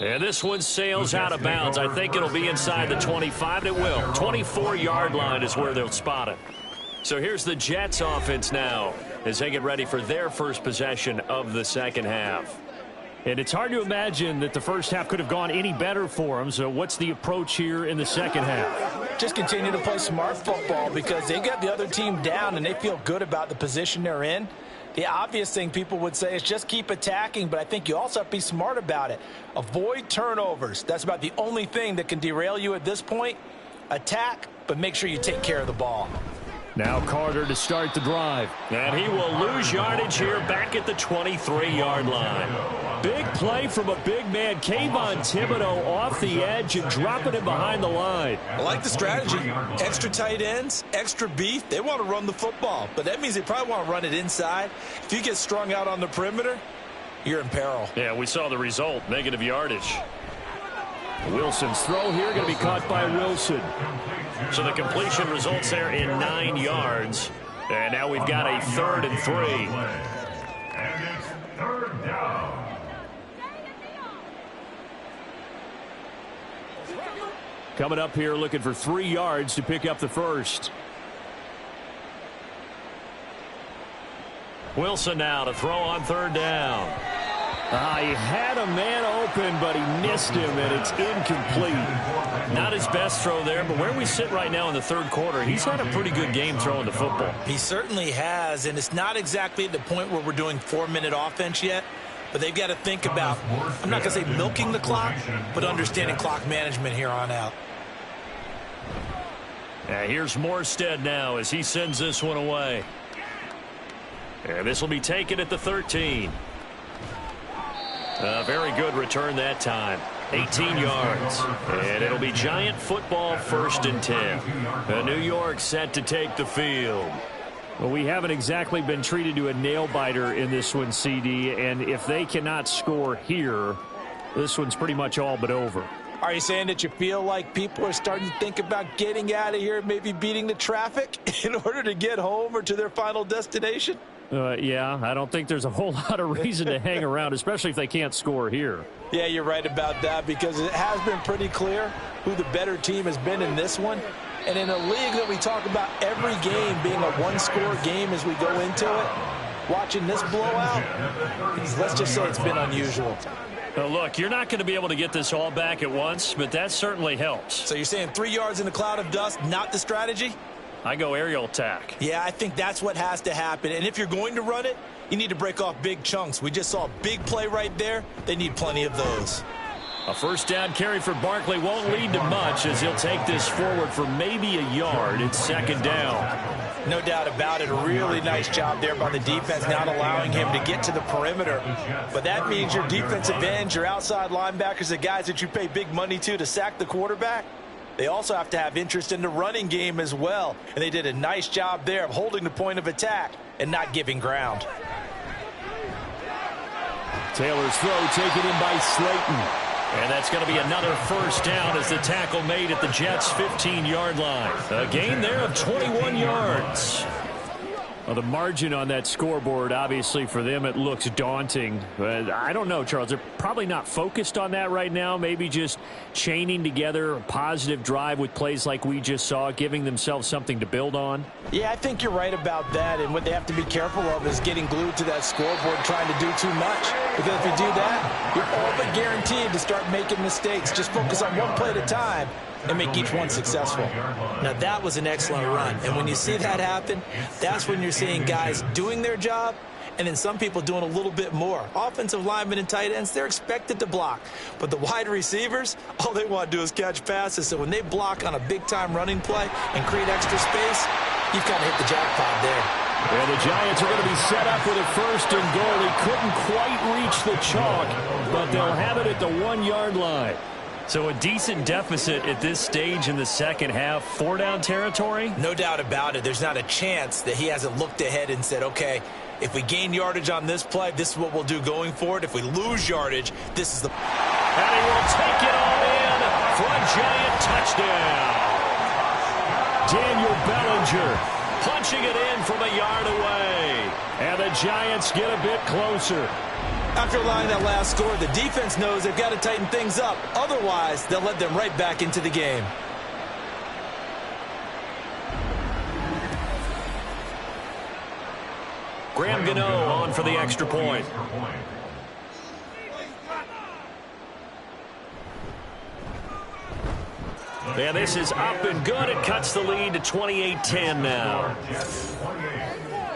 And this one sails out of bounds. I think it'll be inside the 25, and it will. 24-yard line is where they'll spot it. So here's the Jets offense now as they get ready for their first possession of the second half. And it's hard to imagine that the first half could have gone any better for them. So what's the approach here in the second half? Just continue to play smart football, because they got the other team down and they feel good about the position they're in. The obvious thing people would say is just keep attacking, but I think you also have to be smart about it. Avoid turnovers. That's about the only thing that can derail you at this point. Attack, but make sure you take care of the ball. Now Carter to start the drive. And he will lose yardage here back at the 23-yard line. Big play from a big man, Kayvon Thibodeau, off the edge and dropping him behind the line. I like the strategy. Extra tight ends, extra beef. They want to run the football, but that means they probably want to run it inside. If you get strung out on the perimeter, you're in peril. Yeah, we saw the result, negative yardage. Wilson's throw here going to be caught by Wilson. So the completion results there in 9 yards. And now we've got a 3rd and 3. And it's 3rd down. Coming up here looking for 3 yards to pick up the first. Wilson now to throw on 3rd down. He had a man open, but he missed him, and it's incomplete. Not his best throw there, but where we sit right now in the third quarter, he's had a pretty good game throwing the football. He certainly has, and it's not exactly at the point where we're doing 4-minute offense yet, but they've got to think about, I'm not going to say milking the clock, but understanding clock management here on out. Here's Morstead now as he sends this one away. And this will be taken at the 13. A very good return that time. 18 yards. And it'll be Giant football, 1st and 10. New York set to take the field. Well, we haven't exactly been treated to a nail-biter in this one, CD. And if they cannot score here, this one's pretty much all but over. Are you saying that you feel like people are starting to think about getting out of here, maybe beating the traffic in order to get home or to their final destination? Yeah, I don't think there's a whole lot of reason to hang around, especially if they can't score here. Yeah, you're right about that, because it has been pretty clear who the better team has been in this one. And in a league that we talk about every game being a one-score game as we go into it, watching this blowout, let's just say it's been unusual. Look, you're not going to be able to get this all back at once, but that certainly helps. So you're saying 3 yards in a cloud of dust, not the strategy? I go aerial attack. Yeah, I think that's what has to happen. And if you're going to run it, you need to break off big chunks. We just saw a big play right there. They need plenty of those. A first down carry for Barkley won't lead to much as he'll take this forward for maybe a yard. It's second down. No doubt about it. A really nice job there by the defense, not allowing him to get to the perimeter. But that means your defensive ends, your outside linebackers, the guys that you pay big money to sack the quarterback, they also have to have interest in the running game as well. And they did a nice job there of holding the point of attack and not giving ground. Taylor's throw taken in by Slayton. And that's going to be another first down as the tackle made at the Jets' 15-yard line. A gain there of 21 yards. Well, the margin on that scoreboard, obviously, for them, it looks daunting. But I don't know, Charles. They're probably not focused on that right now. Maybe just chaining together a positive drive with plays like we just saw, giving themselves something to build on. Yeah, I think you're right about that. And what they have to be careful of is getting glued to that scoreboard trying to do too much. Because if you do that, you're all but guaranteed to start making mistakes. Just focus on one play at a time and make each one successful. Now, that was an excellent run. And when you see that happen, that's when you're seeing guys doing their job and then some people doing a little bit more. Offensive linemen and tight ends, they're expected to block. But the wide receivers, all they want to do is catch passes. So when they block on a big-time running play and create extra space, you've kind of hit the jackpot there. And the Giants are going to be set up with a first and goal. He couldn't quite reach the chalk, but they'll have it at the 1-yard line. So a decent deficit at this stage in the second half. 4-down territory? No doubt about it. There's not a chance that he hasn't looked ahead and said, okay, if we gain yardage on this play, this is what we'll do going forward. If we lose yardage, this is the... And he will take it all in for a Giant touchdown. Daniel Bellinger punching it in from a yard away. And the Giants get a bit closer. After allowing that last score, the defense knows they've got to tighten things up. Otherwise, they'll let them right back into the game. Graham Gano on for the extra point. And this is up and good. It cuts the lead to 28-10 now.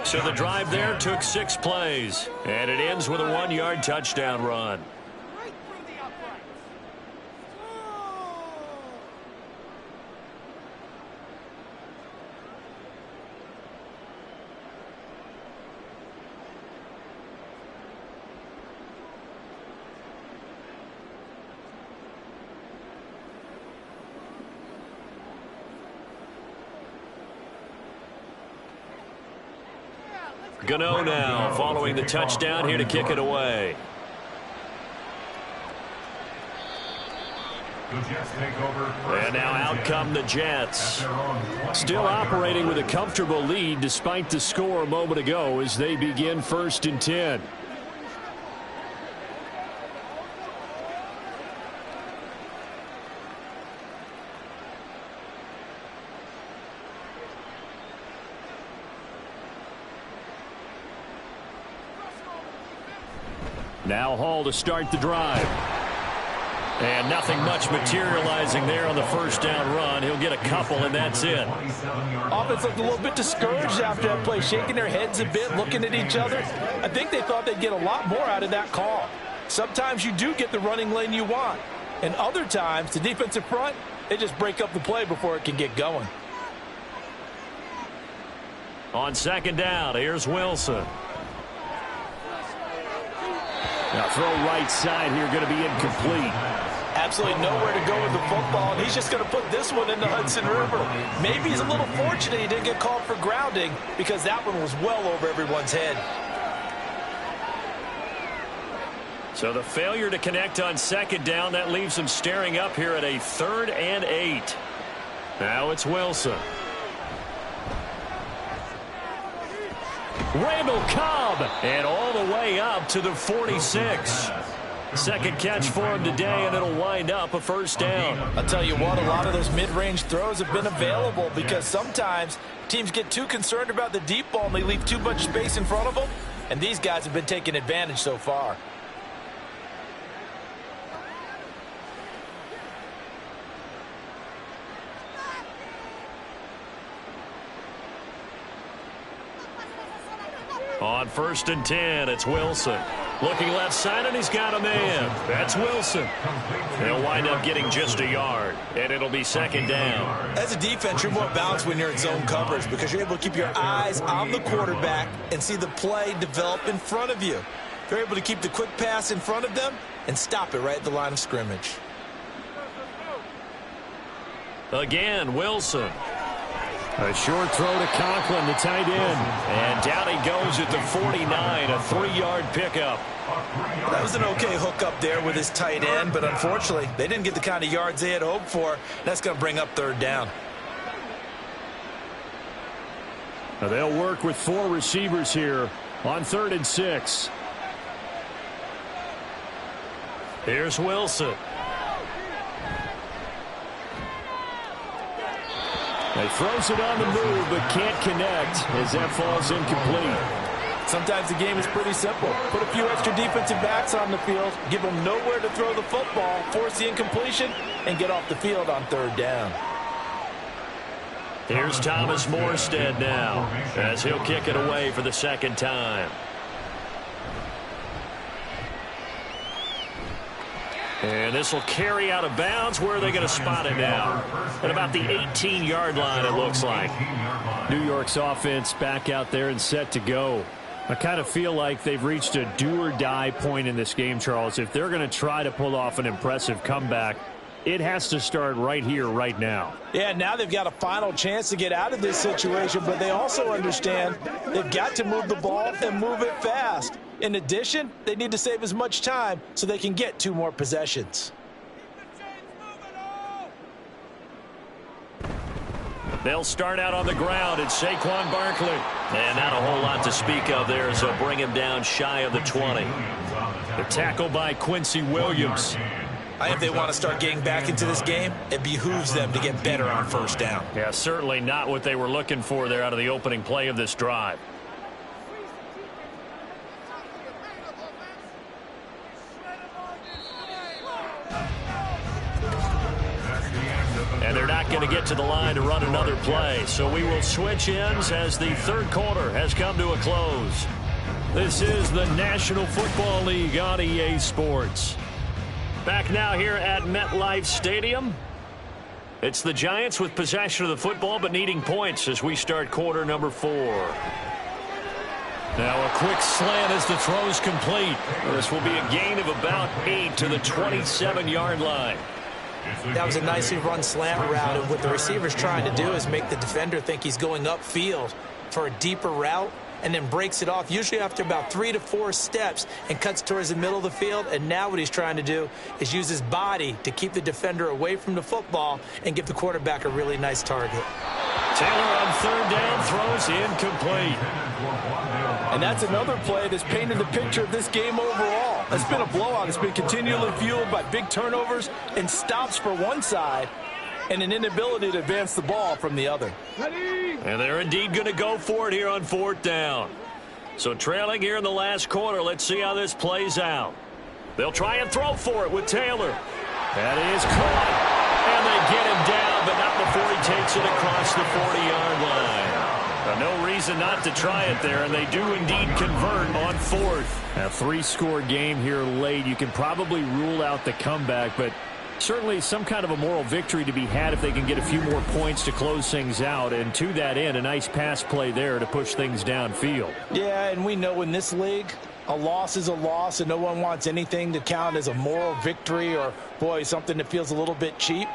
So the drive there took 6 plays. And it ends with a 1-yard touchdown run. Gano now following the touchdown here to kick it away. And now out come the Jets. Still operating with a comfortable lead despite the score a moment ago as they begin 1st and 10. Now Hall to start the drive. And nothing much materializing there on the first down run. He'll get a couple, and that's it. Offense looked a little bit discouraged after that play, shaking their heads a bit, looking at each other. I think they thought they'd get a lot more out of that call. Sometimes you do get the running lane you want. And other times, the defensive front, they just break up the play before it can get going. On second down, here's Wilson. Now throw right side here, going to be incomplete. Absolutely nowhere to go with the football, and he's just going to put this one in the Hudson River. Maybe he's a little fortunate he didn't get called for grounding because that one was well over everyone's head. So So the failure to connect on second down, that leaves them staring up here at a 3rd and 8. Now it's Wilson. Randall Cobb, and all the way up to the 46. Second catch for him today, and it'll wind up a first down. I'll tell you what, a lot of those mid-range throws have been available because sometimes teams get too concerned about the deep ball and they leave too much space in front of them, and these guys have been taking advantage so far. On 1st and 10, it's Wilson. Looking left side, and he's got a man. That's Wilson. They'll wind up getting just a yard, and it'll be 2nd down. As a defense, you're more balanced when you're in zone coverage because you're able to keep your eyes on the quarterback and see the play develop in front of you. You're able to keep the quick pass in front of them and stop it right at the line of scrimmage. Again, Wilson. A short throw to Conklin, the tight end. And down he goes at the 49, a 3-yard pickup. That was an okay hook up there with his tight end, but unfortunately, they didn't get the kind of yards they had hoped for. That's going to bring up 3rd down. Now they'll work with 4 receivers here on 3rd and 6. Here's Wilson. He throws it on the move, but can't connect as that falls incomplete. Sometimes the game is pretty simple. Put a few extra defensive backs on the field, give them nowhere to throw the football, force the incompletion, and get off the field on 3rd down. Here's Thomas Morstead now as he'll kick it away for the 2nd time. And this will carry out of bounds. Where are they going to spot it now? At about the 18-yard line, it looks like. New York's offense back out there and set to go. I kind of feel like they've reached a do-or-die point in this game, Charles. If they're going to try to pull off an impressive comeback, it has to start right here, right now. Yeah, now they've got a final chance to get out of this situation, but they also understand they've got to move the ball and move it fast. In addition, they need to save as much time so they can get 2 more possessions. They'll start out on the ground. It's Saquon Barkley. And not a whole lot to speak of there, so bring him down shy of the 20. The tackle by Quincy Williams. If they want to start getting back into this game, it behooves them to get better on 1st down. Yeah, certainly not what they were looking for there out of the opening play of this drive. And they're not going to get to the line to run another play. So we will switch ends as the 3rd quarter has come to a close. This is the National Football League on EA Sports. Back now here at MetLife Stadium. It's the Giants with possession of the football but needing points as we start quarter number 4. Now a quick slant as the throw's complete. This will be a gain of about 8 to the 27-yard line. That was a nicely run slant route, and what the receiver's trying to do is make the defender think he's going upfield for a deeper route and then breaks it off, usually after about 3 to 4 steps, and cuts towards the middle of the field. And now what he's trying to do is use his body to keep the defender away from the football and give the quarterback a really nice target. Taylor on 3rd down, throws incomplete. And that's another play that's painted the picture of this game overall. It's been a blowout. It's been continually fueled by big turnovers and stops for one side and an inability to advance the ball from the other. And they're indeed going to go for it here on 4th down. So trailing here in the last quarter, let's see how this plays out. They'll try and throw for it with Taylor. That is caught. And they get him down, but not before he takes it across the 40-yard line. No reason not to try it there, and they do indeed convert on 4th. A 3-score game here late. You can probably rule out the comeback, but certainly some kind of a moral victory to be had if they can get a few more points to close things out. And to that end, a nice pass play there to push things downfield. Yeah, and we know in this league, a loss is a loss, and no one wants anything to count as a moral victory or, boy, something that feels a little bit cheap.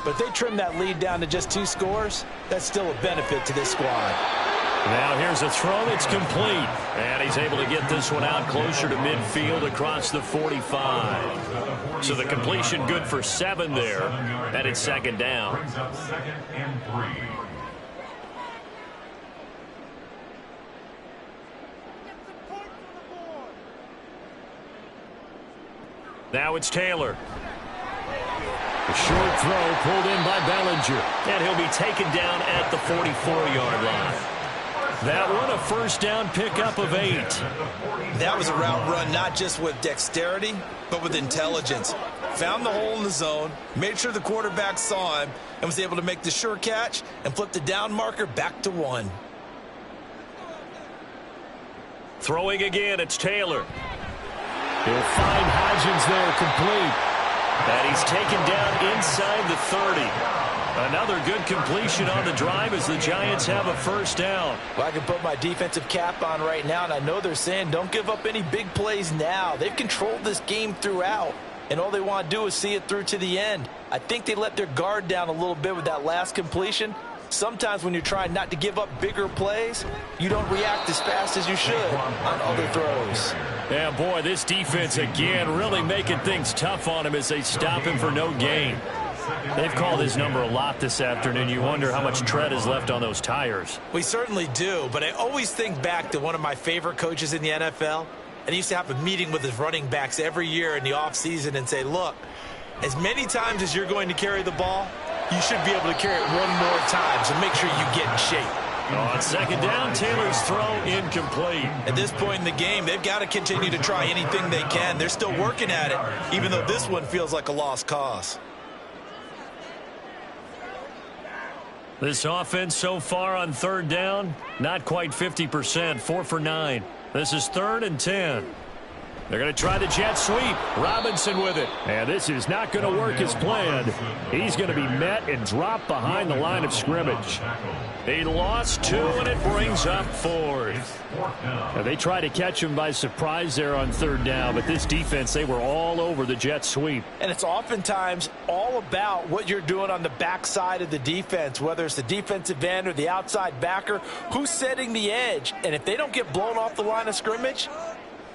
But if they trim that lead down to just 2 scores, that's still a benefit to this squad. Now here's a throw that's complete. And he's able to get this one out closer to midfield across the 45. So the completion good for 7 there. And it's second down. Brings up 2nd and 3. Now it's Taylor. A short throw pulled in by Bellinger. And he'll be taken down at the 44-yard line. That one a first down pickup of 8. That was a route run not just with dexterity, but with intelligence. Found the hole in the zone, made sure the quarterback saw him, and was able to make the sure catch and flip the down marker back to 1. Throwing again, it's Taylor. He'll find Hodgins there complete. And he's taken down inside the 30. Another good completion on the drive as the Giants have a first down. Well, I can put my defensive cap on right now, and I know they're saying don't give up any big plays now. They've controlled this game throughout, and all they want to do is see it through to the end. I think they let their guard down a little bit with that last completion. Sometimes when you're trying not to give up bigger plays, you don't react as fast as you should on other throws. Yeah, boy, this defense again really making things tough on him as they stop him for no gain. They've called his number a lot this afternoon. You wonder how much tread is left on those tires. We certainly do, but I always think back to one of my favorite coaches in the NFL, and he used to have a meeting with his running backs every year in the offseason and say, look, as many times as you're going to carry the ball, you should be able to carry it one more time, so make sure you get in shape. On second down, Taylor's throw incomplete. At this point in the game, they've got to continue to try anything they can. They're still working at it, even though this one feels like a lost cause. This offense so far on third down, not quite 50%, 4 for 9. This is 3rd and 10. They're going to try the jet sweep. Robinson with it. And this is not going to work as planned. He's going to be met and dropped behind the line of scrimmage. He lost 2, and it brings up 4th. Now, they tried to catch him by surprise there on third down, but this defense, they were all over the jet sweep. And it's oftentimes all about what you're doing on the backside of the defense, whether it's the defensive end or the outside backer, who's setting the edge. And if they don't get blown off the line of scrimmage,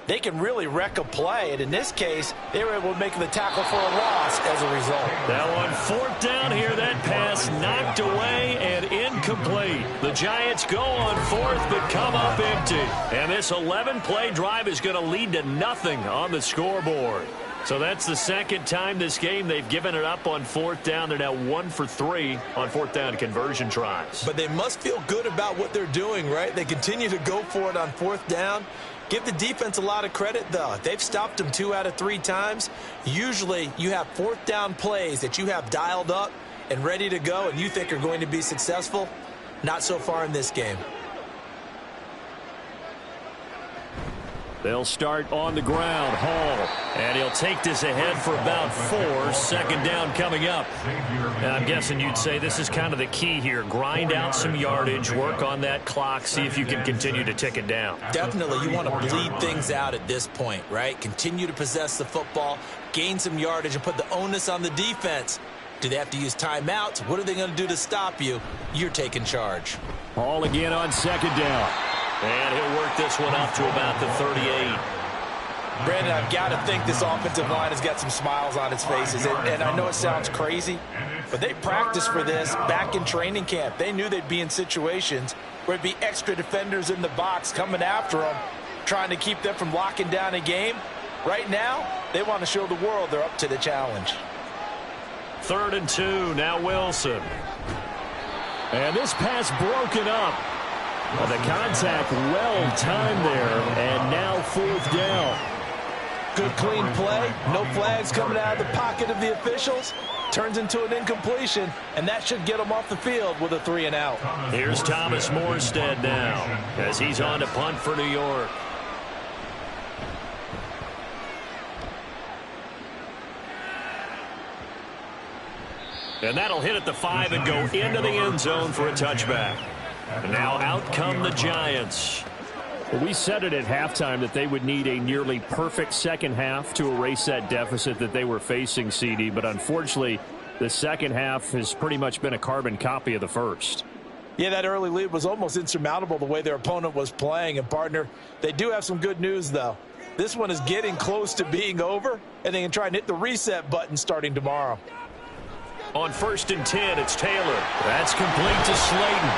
they can really wreck a play. And in this case, they were able to make the tackle for a loss as a result. That one 4th down here. That pass knocked away and incomplete. The Giants go on 4th but come up empty. And this 11-play drive is going to lead to nothing on the scoreboard. So that's the second time this game they've given it up on 4th down. They're now 1 for 3 on 4th down conversion tries. But they must feel good about what they're doing, right? They continue to go for it on 4th down. Give the defense a lot of credit, though. They've stopped them 2 out of 3 times. Usually you have 4th down plays that you have dialed up and ready to go and you think are going to be successful. Not so far in this game. They'll start on the ground. Hall. And he'll take this ahead for about 4. Second down coming up. And I'm guessing you'd say this is kind of the key here. Grind out some yardage, work on that clock, see if you can continue to tick it down. Definitely, you want to bleed things out at this point, right? Continue to possess the football, gain some yardage, and put the onus on the defense. Do they have to use timeouts? What are they going to do to stop you? You're taking charge. Hall again on second down. And he'll work this one up to about the 38. Brandon, I've got to think this offensive line has got some smiles on its faces. And I know it sounds crazy, but they practiced for this back in training camp. They knew they'd be in situations where there'd be extra defenders in the box coming after them, trying to keep them from locking down a game. Right now, they want to show the world they're up to the challenge. 3rd and 2, now Wilson. And this pass broken up. Well, the contact well timed there, and now 4th down. Good clean play, no flags coming out of the pocket of the officials. Turns into an incompletion, and that should get them off the field with a 3 and out. Here's Thomas Morstead now as he's on to punt for New York. And that'll hit at the 5 and go into the end zone for a touchback. And now out come the Giants. Well, we said it at halftime that they would need a nearly perfect second half to erase that deficit that they were facing, CD. But unfortunately, the second half has pretty much been a carbon copy of the first. Yeah, that early lead was almost insurmountable the way their opponent was playing. And, partner, they do have some good news, though. This one is getting close to being over, and they can try and hit the reset button starting tomorrow. On 1st and 10, it's Taylor. That's complete to Slayton.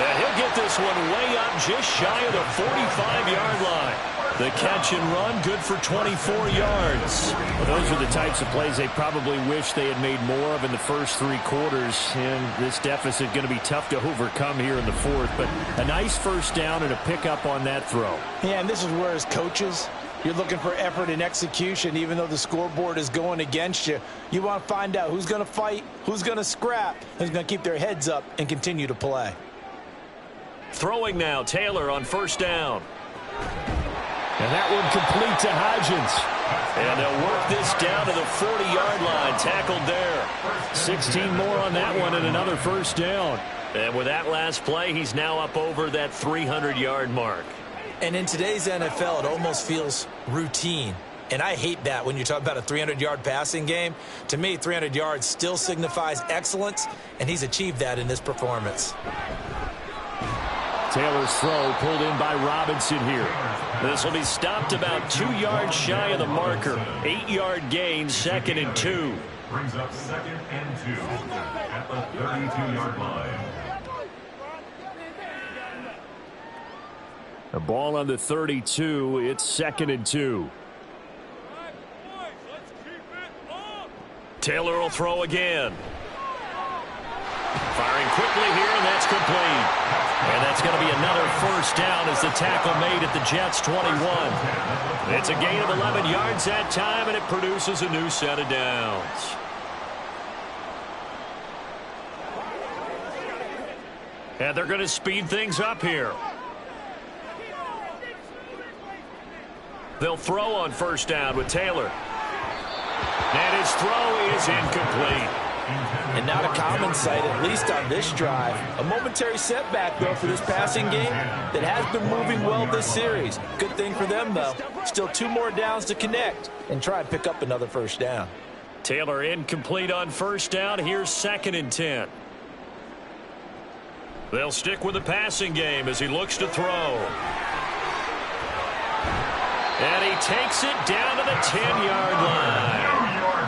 And he'll get this one way up just shy of the 45-yard line. The catch and run, good for 24 yards. Well, those are the types of plays they probably wish they had made more of in the first 3 quarters. And this deficit going to be tough to overcome here in the 4th. But a nice first down and a pickup on that throw. Yeah, and this is where, as coaches, you're looking for effort and execution. Even though the scoreboard is going against you, you want to find out who's going to fight, who's going to scrap, who's going to keep their heads up and continue to play. Throwing now, Taylor on 1st down. And that one complete to Hodgins. And they'll work this down to the 40-yard line. Tackled there. 16 more on that one and another first down. And with that last play, he's now up over that 300-yard mark. And in today's NFL, it almost feels routine. And I hate that when you talk about a 300-yard passing game. To me, 300 yards still signifies excellence, and he's achieved that in this performance. Taylor's throw pulled in by Robinson here. This will be stopped about 2 yards shy of the marker. 8-yard gain, 2nd and 2. Brings up 2nd and 2 at the 32-yard line. A ball on the 32. It's 2nd and 2. Taylor will throw again. Firing quickly here, and that's complete. And that's going to be another first down as the tackle made at the Jets' 21. It's a gain of 11 yards that time, and it produces a new set of downs. And they're going to speed things up here. They'll throw on 1st down with Taylor. And his throw is incomplete. And not a common sight, at least on this drive. A momentary setback, though, for this passing game that has been moving well this series. Good thing for them, though. Still 2 more downs to connect and try and pick up another first down. Taylor incomplete on 1st down. Here's 2nd and 10. They'll stick with the passing game as he looks to throw. And he takes it down to the 10-yard line.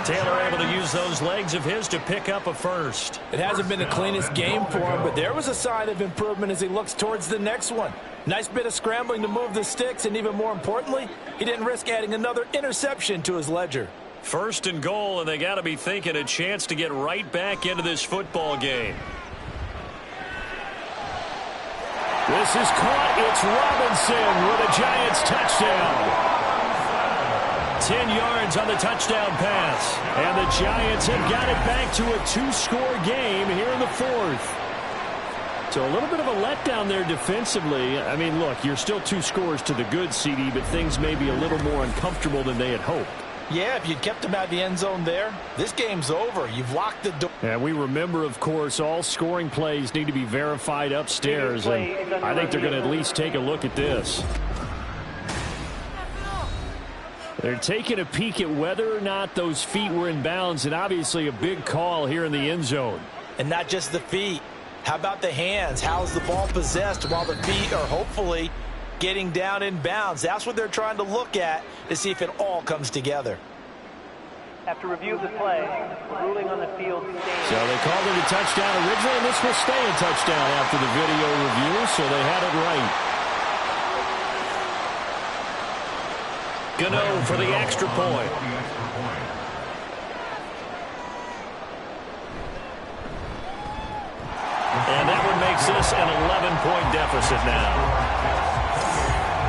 Taylor able to use those legs of his to pick up a first. It hasn't been the cleanest game for him, but there was a sign of improvement as he looks towards the next one. Nice bit of scrambling to move the sticks, and even more importantly, he didn't risk adding another interception to his ledger. 1st and goal, and they got to be thinking a chance to get right back into this football game. This is caught. It's Robinson with a Giants touchdown. 10 yards on the touchdown pass. And the Giants have got it back to a 2-score game here in the 4th. So a little bit of a letdown there defensively. I mean, look, you're still 2 scores to the good, CD, but things may be a little more uncomfortable than they had hoped. Yeah, if you'd kept him out of the end zone there, this game's over. You've locked the door. And we remember, of course, all scoring plays need to be verified upstairs, and I think they're going to at least take a look at this. They're taking a peek at whether or not those feet were in bounds, and obviously a big call here in the end zone. And not just the feet. How about the hands? How's the ball possessed while the feet are hopefully getting down in bounds? That's what they're trying to look at to see if it all comes together. After review of the play, the ruling on the field stands. So they called it a touchdown originally, and this will stay a touchdown after the video review, so they had it right. Gano for the extra point. And that one makes this an 11-point deficit now.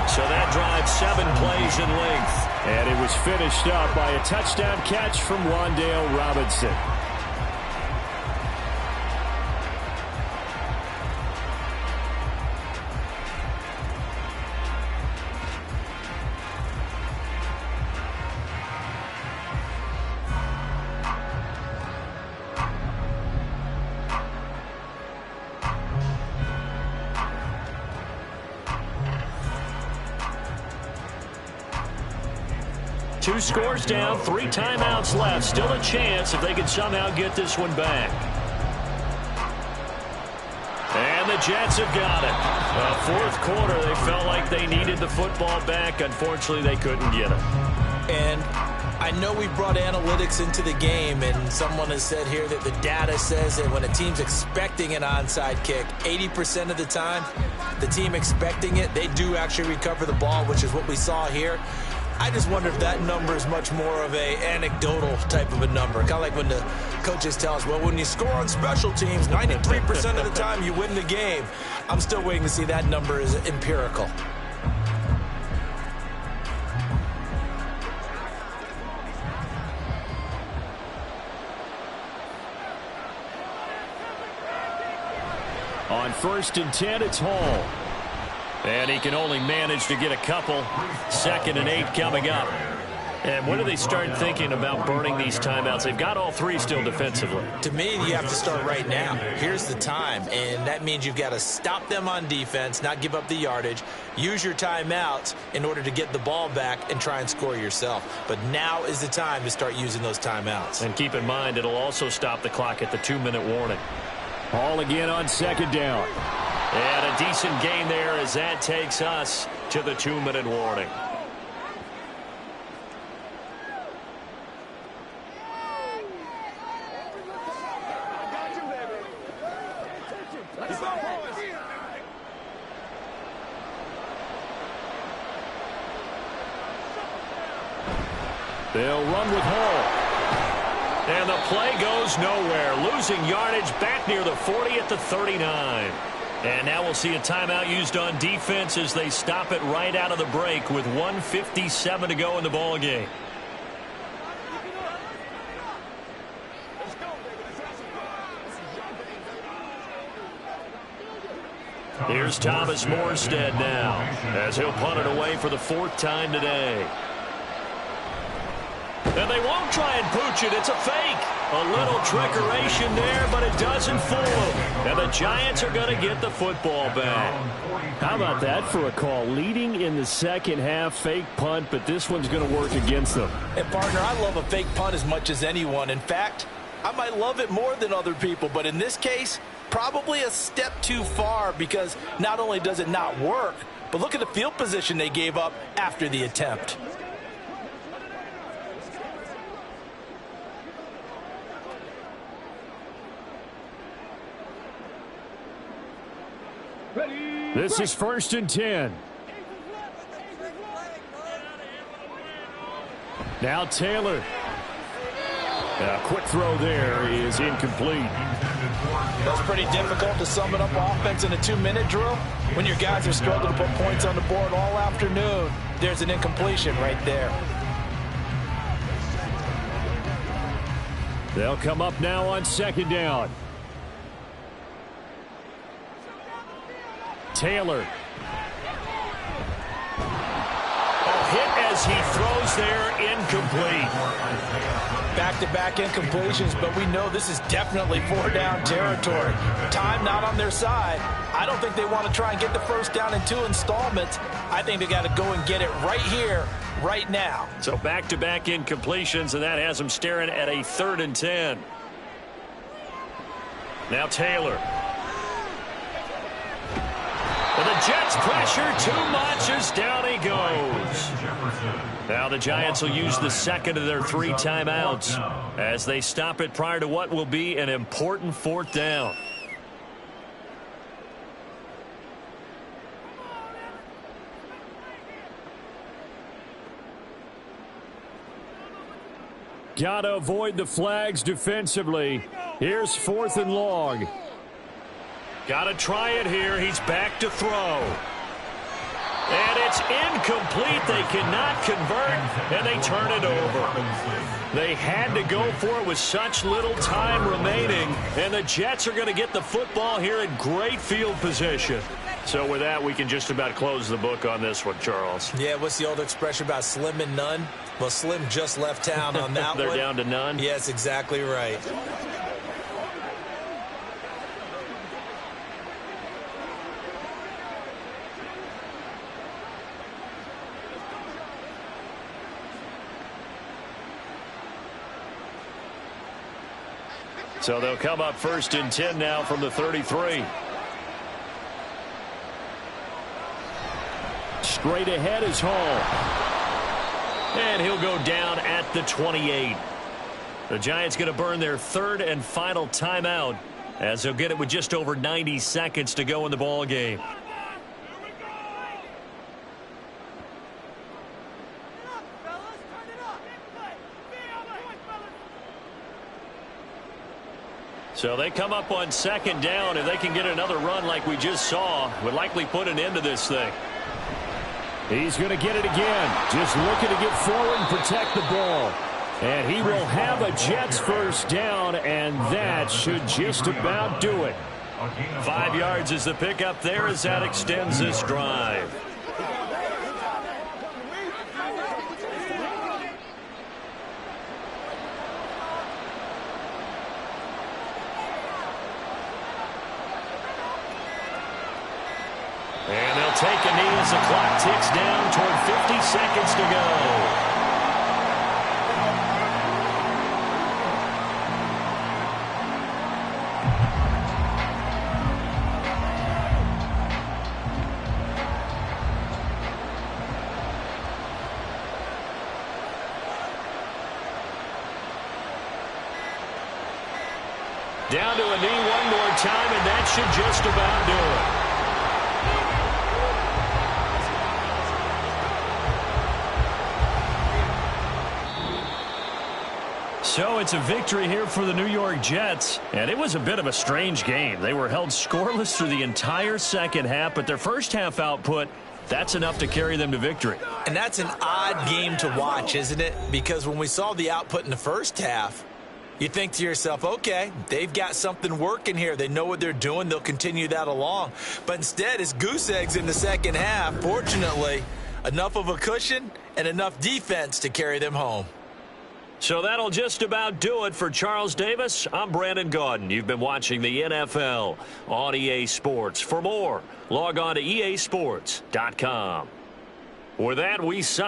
So that drives 7 plays in length. And it was finished up by a touchdown catch from Wan'Dale Robinson. Two scores down, 3 timeouts left. Still a chance if they can somehow get this one back. the Jets have got it. Fourth quarter, they felt like they needed the football back. Unfortunately, they couldn't get it. And I know we brought analytics into the game, and someone has said here that the data says that when a team's expecting an onside kick, 80% of the time, the team expecting it, they do actually recover the ball, which is what we saw here. I just wonder if that number is much more of a anecdotal type of a number. Kind of like when the coaches tell us, well, when you score on special teams, 93% of the time you win the game. I'm still waiting to see that number is empirical. On 1st and 10, it's Hall. And he can only manage to get a couple. 2nd and 8 coming up. And when do they start thinking about burning these timeouts? They've got all three still defensively. To me, you have to start right now. Here's the time, and that means you've got to stop them on defense, not give up the yardage, use your timeouts in order to get the ball back and try and score yourself. But now is the time to start using those timeouts. And keep in mind, it'll also stop the clock at the 2-minute warning. Ball again on 2nd down. And a decent gain there as that takes us to the 2-minute warning. They'll run with Hall. And the play goes nowhere. Losing yardage back near the 40 at the 39. And now we'll see a timeout used on defense as they stop it right out of the break with 1:57 to go in the ball game. Here's Thomas Morstead now as he'll punt it away for the 4th time today. And they won't try and pooch it. It's a fake. A little trickeration there, but it doesn't fool them. And the Giants are going to get the football back. How about that for a call? Leading in the second half, fake punt, but this one's going to work against them. And, partner, I love a fake punt as much as anyone. In fact, I might love it more than other people, but in this case, probably a step too far because not only does it not work, but look at the field position they gave up after the attempt. This is 1st and 10. Now Taylor. A quick throw there is incomplete. That's pretty difficult to sum it up offense in a 2-minute drill. When your guys are struggling to put points on the board all afternoon, there's an incompletion right there. They'll come up now on 2nd down. Taylor. A hit as he throws there, incomplete. Back-to-back incompletions, but we know this is definitely 4-down territory. Time not on their side. I don't think they want to try and get the first down in 2 installments. I think they got to go and get it right here, right now. So back-to-back incompletions, and that has them staring at a 3rd and 10. Now Taylor. And the Jets pressure too much as down he goes. Now the Giants will use the 2nd of their 3 timeouts as they stop it prior to what will be an important 4th down. Got to avoid the flags defensively. Here's 4th and long. Got to try it here. He's back to throw. And it's incomplete. They cannot convert, and they turn it over. They had to go for it with such little time remaining, and the Jets are going to get the football here in great field position. So with that, we can just about close the book on this one, Charles. Yeah, what's the old expression about slim and none? Well, Slim just left town on that They're one. down to none? Yes, exactly right. So they'll come up 1st and 10 now from the 33. Straight ahead is Hall. And he'll go down at the 28. The Giants going to burn their third and final timeout as they'll get it with just over 90 seconds to go in the ball game. So they come up on second down. If they can get another run like we just saw, would likely put an end to this thing. He's going to get it again. Just looking to get forward and protect the ball. And he will have a Jets first down, and that should just about do it. 5 yards is the pickup there as that extends this drive. And they'll take a knee as the clock ticks down toward 50 seconds to go. Down to a knee one more time, and that should just about do it. So it's a victory here for the New York Jets, and it was a bit of a strange game. They were held scoreless through the entire second half, but their first half output, that's enough to carry them to victory. And that's an odd game to watch, isn't it? Because when we saw the output in the first half, you think to yourself, okay, they've got something working here. They know what they're doing. They'll continue that along. But instead, it's goose eggs in the second half. Fortunately, enough of a cushion and enough defense to carry them home. So that'll just about do it for Charles Davis. I'm Brandon Gaudin. You've been watching the NFL on EA Sports. For more, log on to easports.com. With that, we sign.